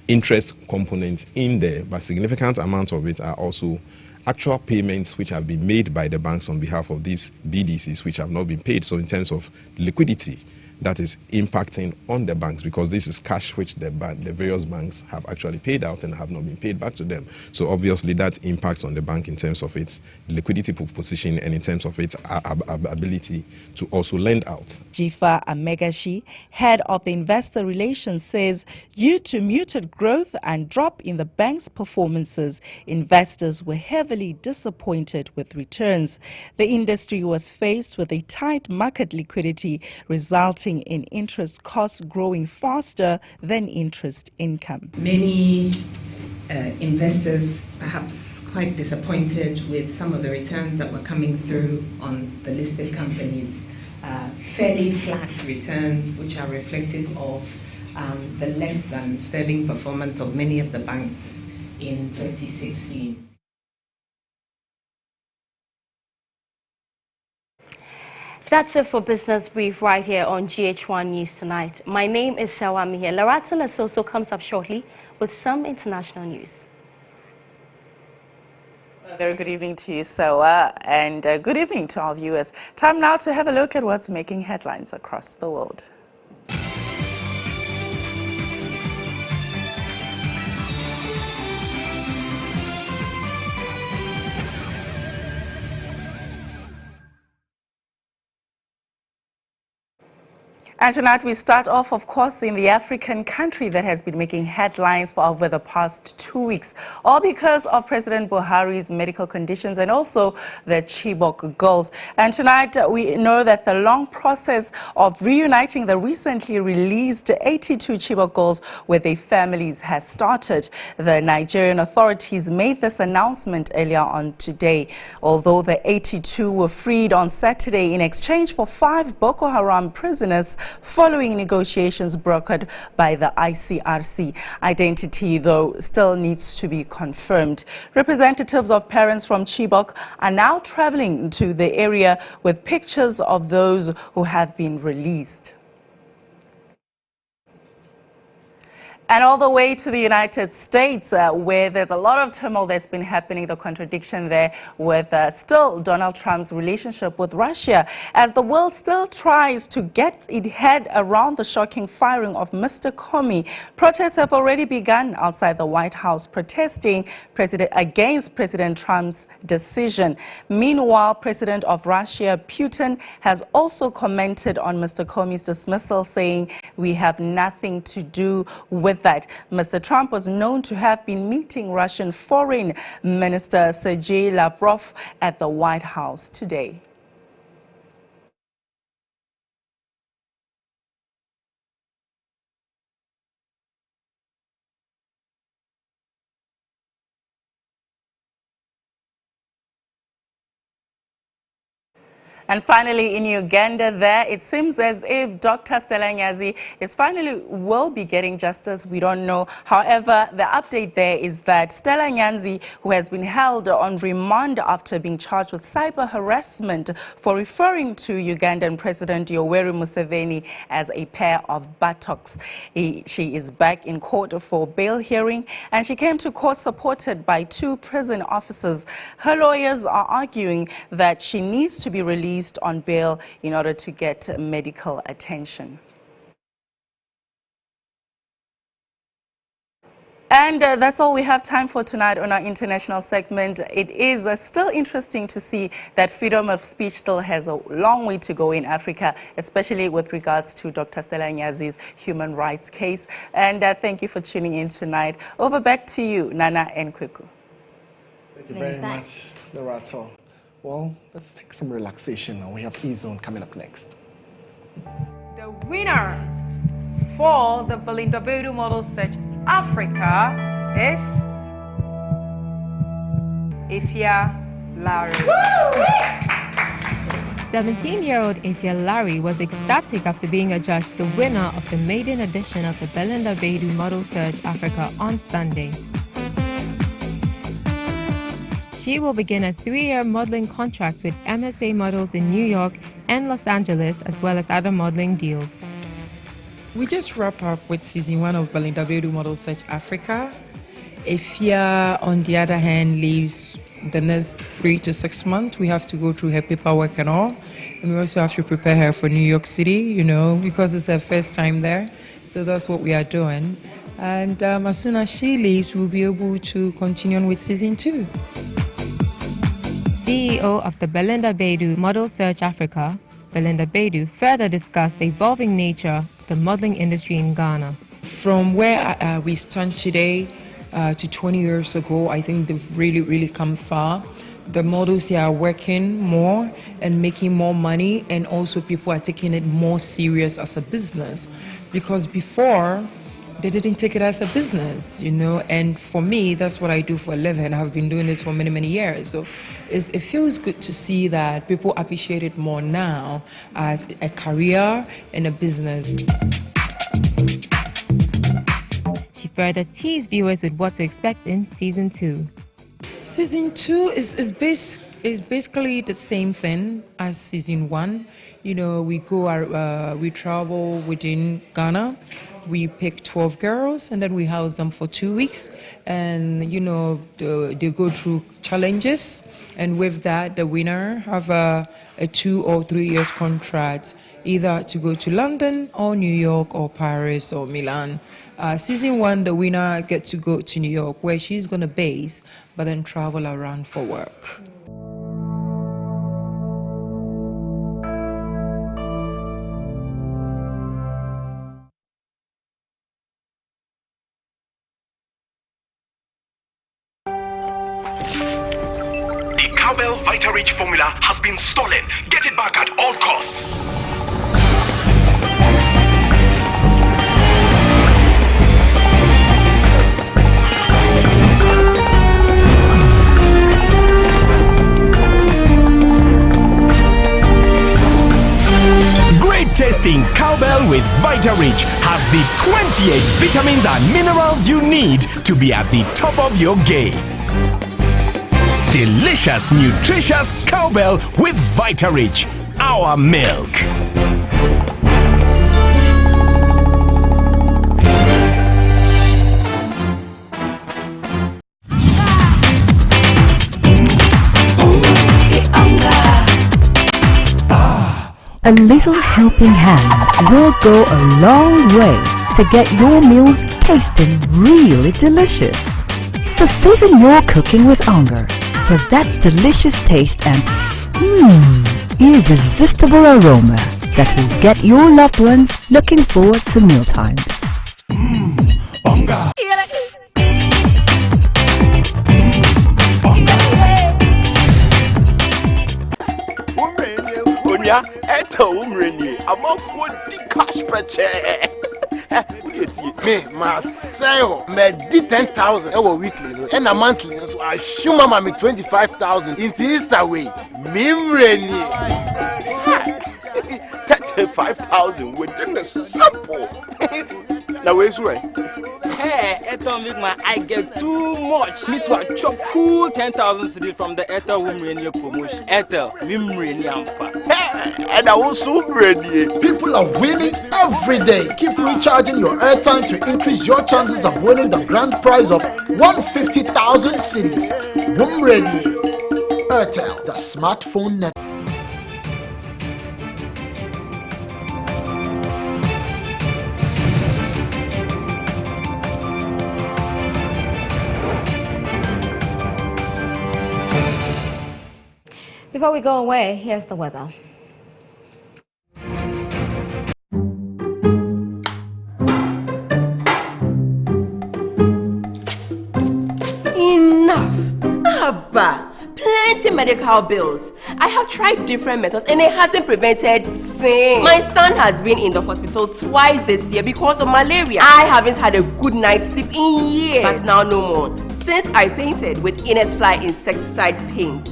interest components in there, but significant amount of it are also actual payments which have been made by the banks on behalf of these BDCs which have not been paid. So in terms of liquidity, that is impacting on the banks, because this is cash which the various banks have actually paid out and have not been paid back to them. So obviously that impacts on the bank in terms of its liquidity position and in terms of its ability to also lend out. Jifa Amegashi, head of the investor relations, says due to muted growth and drop in the bank's performances, investors were heavily disappointed with returns. The industry was faced with a tight market liquidity, resulting in interest costs growing faster than interest income. Many investors perhaps quite disappointed with some of the returns that were coming through on the listed companies. Fairly flat returns, which are reflective of the less than sterling performance of many of the banks in 2016. That's it for Business Brief right here on GHOne News Tonight. My name is Sawami here. Larata Lasoso comes up shortly with some international news. Very good evening to you, Sawa, and good evening to our viewers. Time now to have a look at what's making headlines across the world. And tonight we start off, of course, in the African country that has been making headlines for over the past 2 weeks, all because of President Buhari's medical conditions and also the Chibok girls. And tonight we know that the long process of reuniting the recently released 82 Chibok girls with their families has started. The Nigerian authorities made this announcement earlier on today. Although the 82 were freed on Saturday in exchange for 5 Boko Haram prisoners, following negotiations brokered by the ICRC. Identity, though, still needs to be confirmed. Representatives of parents from Chibok are now traveling to the area with pictures of those who have been released. And all the way to the United States, where there's a lot of turmoil that's been happening, the contradiction there with still Donald Trump's relationship with Russia, as the world still tries to get its head around the shocking firing of Mr. Comey. Protests have already begun outside the White House, protesting against President Trump's decision. Meanwhile, President of Russia, Putin, has also commented on Mr. Comey's dismissal, saying, "We have nothing to do with that." Mr. Trump was known to have been meeting Russian Foreign Minister Sergei Lavrov at the White House today. And finally, in Uganda, it seems as if Dr. Stella Nyazi will be getting justice. We don't know. However, the update there is that Stella Nyazi, who has been held on remand after being charged with cyber harassment for referring to Ugandan President Yoweri Museveni as a pair of buttocks. She is back in court for bail hearing, and she came to court supported by 2 prison officers. Her lawyers are arguing that she needs to be released on bail in order to get medical attention. And that's all we have time for tonight on our international segment. It is still interesting to see that freedom of speech still has a long way to go in Africa, especially with regards to Dr. Stella Nyazi's human rights case. And thank you for tuning in tonight. Over back to you, Nana and Kweku. Thank you very much, Lorato. Well, let's take some relaxation now. We have GHOne coming up next. The winner for the Belinda Bedu Model Search Africa is Ifya Larry. 17-year-old Ifya Larry was ecstatic after being adjudged the winner of the maiden edition of the Belinda Bedu Model Search Africa on Sunday. She will begin a 3-year modeling contract with MSA Models in New York and Los Angeles, as well as other modeling deals. We just wrap up with season 1 of Belinda Bedu Model Search Africa. Ifya, on the other hand, leaves the next 3 to 6 months. We have to go through her paperwork and all. And we also have to prepare her for New York City, you know, because it's her first time there. So that's what we are doing. And as soon as she leaves, we'll be able to continue on with season 2. CEO of the Belinda Bedu Model Search Africa, Belinda Bedu, further discussed the evolving nature of the modeling industry in Ghana. From where we stand today to 20 years ago, I think they've really come far. The models here are working more and making more money, and also people are taking it more serious as a business, because before they didn't take it as a business, you know. And for me, that's what I do for a living. I've been doing this for many years. So it feels good to see that people appreciate it more now as a career and a business. She further teased viewers with what to expect in season 2. Season 2 is basically the same thing as season 1. You know, we travel within Ghana. We pick 12 girls and then we house them for 2 weeks, and you know, they go through challenges, and with that the winner have a 2 or 3 years contract, either to go to London or New York or Paris or Milan. Season 1, the winner gets to go to New York, where she's going to base, but then travel around for work. The Cowbell Vita-Rich formula has been stolen. Get it back at all costs. Great tasting Cowbell with Vita-Rich has the 28 vitamins and minerals you need to be at the top of your game. Delicious, nutritious Cowbell with Vita-Rich, our milk. A little helping hand will go a long way to get your meals tasting really delicious. So season your cooking with hunger for that delicious taste and irresistible aroma that will get your loved ones looking forward to mealtimes. Me, myself, me did 10,000 weekly, and a monthly, so I show mama me 25,000 into Easter way. Me 35,000 within the sample. Now where's way? Hey, Eton Big Man, I get too much. Need to chop cool 10,000 cedis from the Ethel Women promotion. Ethel Mimreni Ampa. Hey, and I also ready. People are winning every day. Keep recharging your airtime to increase your chances of winning the grand prize of 150,000 cedis. Wumreni. Airtel, the smartphone network. Before we go away, here's the weather. Enough! Abba! plenty medical bills. I have tried different methods and it hasn't prevented thing. My son has been in the hospital twice this year because of malaria. I haven't had a good night's sleep in years. But now no more. Since I painted with Fly insecticide paint.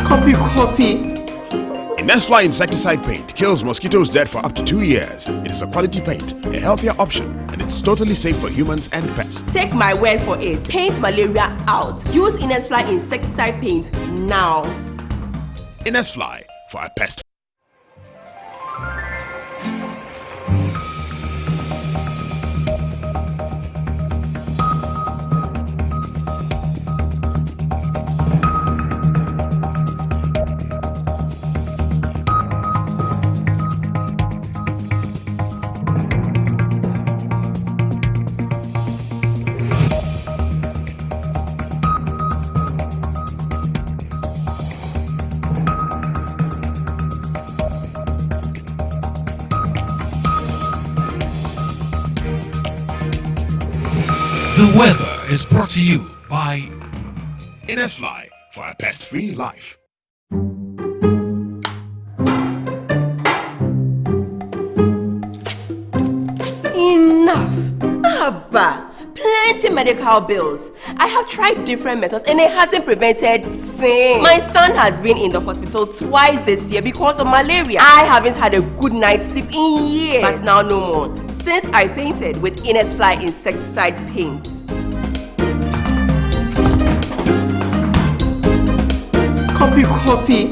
Copy. Fly insecticide paint kills mosquitoes dead for up to 2 years. It is a quality paint, a healthier option, and it's totally safe for humans and pets. Take my word for it. Paint malaria out. Use Fly insecticide paint now. Fly for a pest. The weather is brought to you by Fly for a pest-free life. Enough. Abba. Plenty medical bills. I have tried different methods and it hasn't prevented thing. My son has been in the hospital twice this year because of malaria. I haven't had a good night's sleep in years. But now no more. Since I painted with Fly insecticide paint. Copy.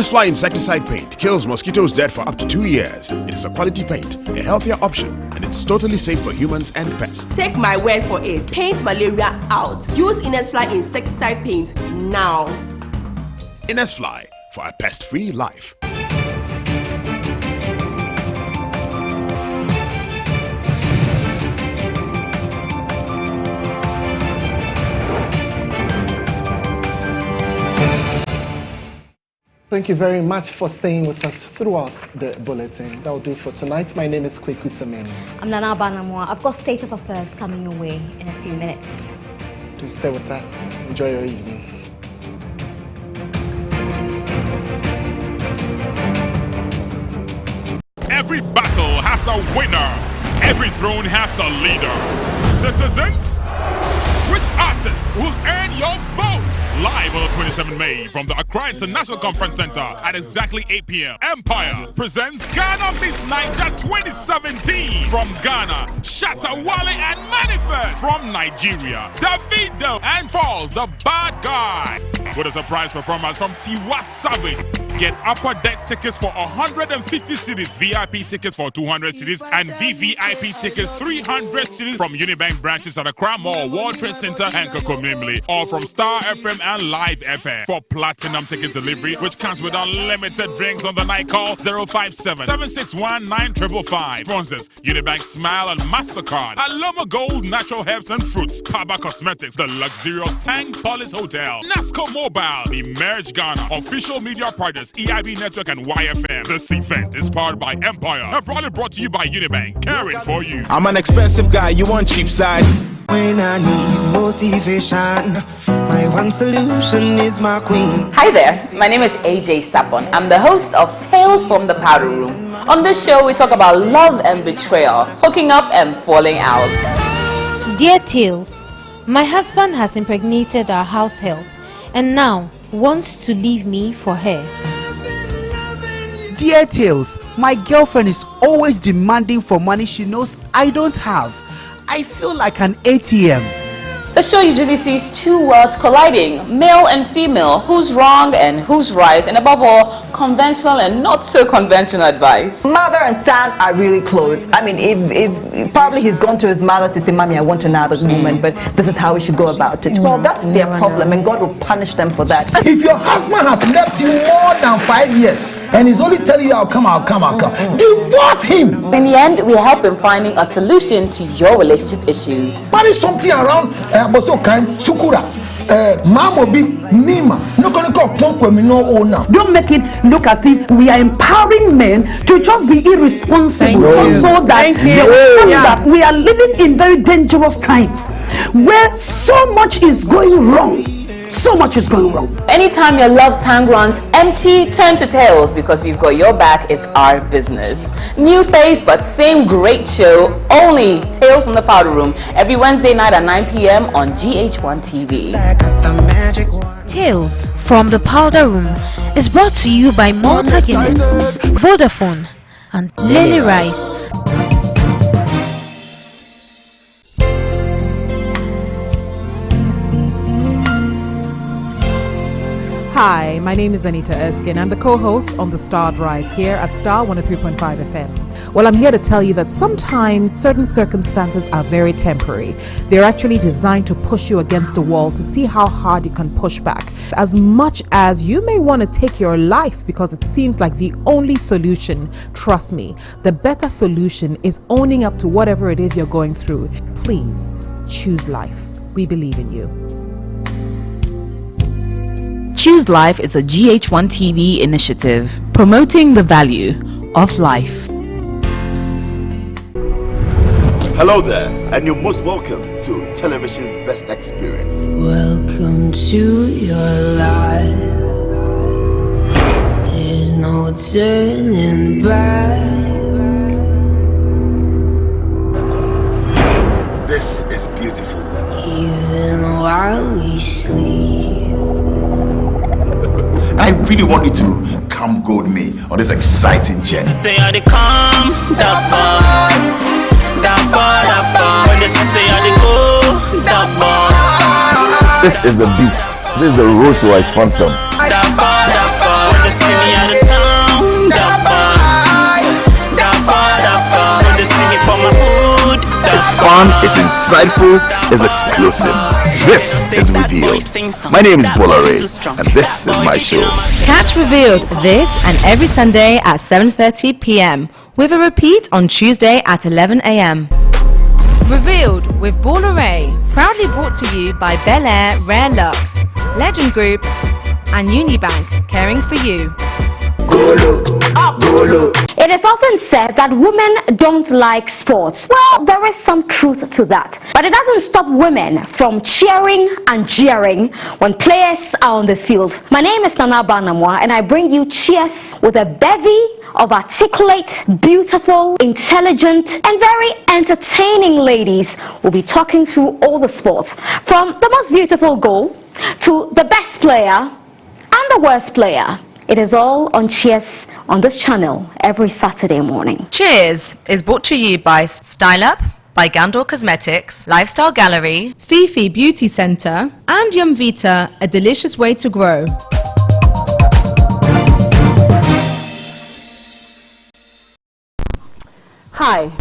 Fly insecticide paint kills mosquitoes dead for up to 2 years. It is a quality paint, a healthier option, and it's totally safe for humans and pets. Take my word for it. Paint malaria out. Use Fly insecticide paint now. Fly for a pest-free life. Thank you very much for staying with us throughout the bulletin. That will do for tonight. My name is Kweku Tamini. I'm Nana Banamwa. I've got State of Affairs coming your way in a few minutes. Do stay with us. Enjoy your evening. Every battle has a winner. Every throne has a leader. Citizens, which artist will earn your vote? Live on the 27th May from the Accra International Conference Center at exactly 8 p.m. Empire presents Ghana Miss Niger 2017. From Ghana, Shatta Wale and Manifest. From Nigeria, Davido and Falls the Bad Guy. With a surprise performance from Tiwa Savage. Get upper deck tickets for 150 cedis, VIP tickets for 200 cedis, and VVIP tickets 300 cedis from Unibank branches at Accra Mall, World Trade Center, and Kokomimli, or from Star FM and Live FM. For platinum ticket delivery, which comes with unlimited drinks on the night, call 057-761-9555. Sponsors Unibank Smile and MasterCard, Aloma Gold Natural Herbs and Fruits, Kaba Cosmetics, the luxurious Tank Police Hotel, Nasco Mobile, Emerge Ghana, official media partners EIB Network and YFM. This event is powered by Empire and probably brought to you by Unibank. Caring for you. I'm an expensive guy, you want cheap side? When I need motivation, my one solution is my queen. Hi there, my name is AJ Sapon. I'm the host of Tales from the Powder Room. On this show, we talk about love and betrayal, hooking up and falling out. Dear Tales, my husband has impregnated our house help and now wants to leave me for her. Dear Tales, my girlfriend is always demanding for money she knows I don't have. I feel like an ATM. The show usually sees two worlds colliding, male and female, who's wrong and who's right, and above all, conventional and not so conventional advice. Mother and son are really close. I mean, if probably he's gone to his mother to say, Mommy, I want another woman, but this is how we should go about it. Well, that's their problem, and God will punish them for that. If your husband has left you more than 5 years, and he's only telling you, I'll come, divorce him. In the end, we help in finding a solution to your relationship issues. Marry something around Bosokan, Sukura. Don't make it look as if we are empowering men to just be irresponsible, so that that we are living in very dangerous times where so much is going wrong. So much is going wrong. Anytime your love tank runs empty, turn to Tales, because we've got your back. It's our business. New face, but same great show. Only Tales from the Powder Room every Wednesday night at 9 p.m. on GHOne TV. Tales from the Powder Room is brought to you by Malta Guinness, Vodafone, and Lily Rice. Hi, my name is Anita Erskine. I'm the co-host on the Star Drive here at Star 103.5 FM. Well, I'm here to tell you that sometimes certain circumstances are very temporary. They're actually designed to push you against the wall to see how hard you can push back. As much as you may want to take your life because it seems like the only solution, trust me, the better solution is owning up to whatever it is you're going through. Please choose life. We believe in you. Choose Life is a GHOne TV initiative promoting the value of life. Hello there, and you're most welcome to television's best experience. Welcome to your life. There's no turning back. This is beautiful. Even while we sleep. I really want you to come go with me on this exciting journey. Say how they come, that far. When they say how they go, that far. This is the beast. This is the Rolls Royce Phantom. When they see me out of town, that far. When they see me from my hood, It's fun, it's insightful, it's exclusive. This is Revealed. My name is Bolare, and this is my show. Catch Revealed this and every Sunday at 7:30 p.m. with a repeat on Tuesday at 11 a.m. Revealed with Bolare, proudly brought to you by Bel Air Rare Lux, Legend Group, and Unibank, caring for you. It is often said that women don't like sports. Well, there is some truth to that. But it doesn't stop women from cheering and jeering when players are on the field. My name is Nana Banamwa, and I bring you cheers with a bevy of articulate, beautiful, intelligent, and very entertaining ladies. We'll be talking through all the sports, from the most beautiful goal to the best player and the worst player. It is all on Cheers on this channel every Saturday morning. Cheers is brought to you by Style Up, by Gandor Cosmetics, Lifestyle Gallery, Fifi Beauty Center, and Yumvita, a delicious way to grow. Hi.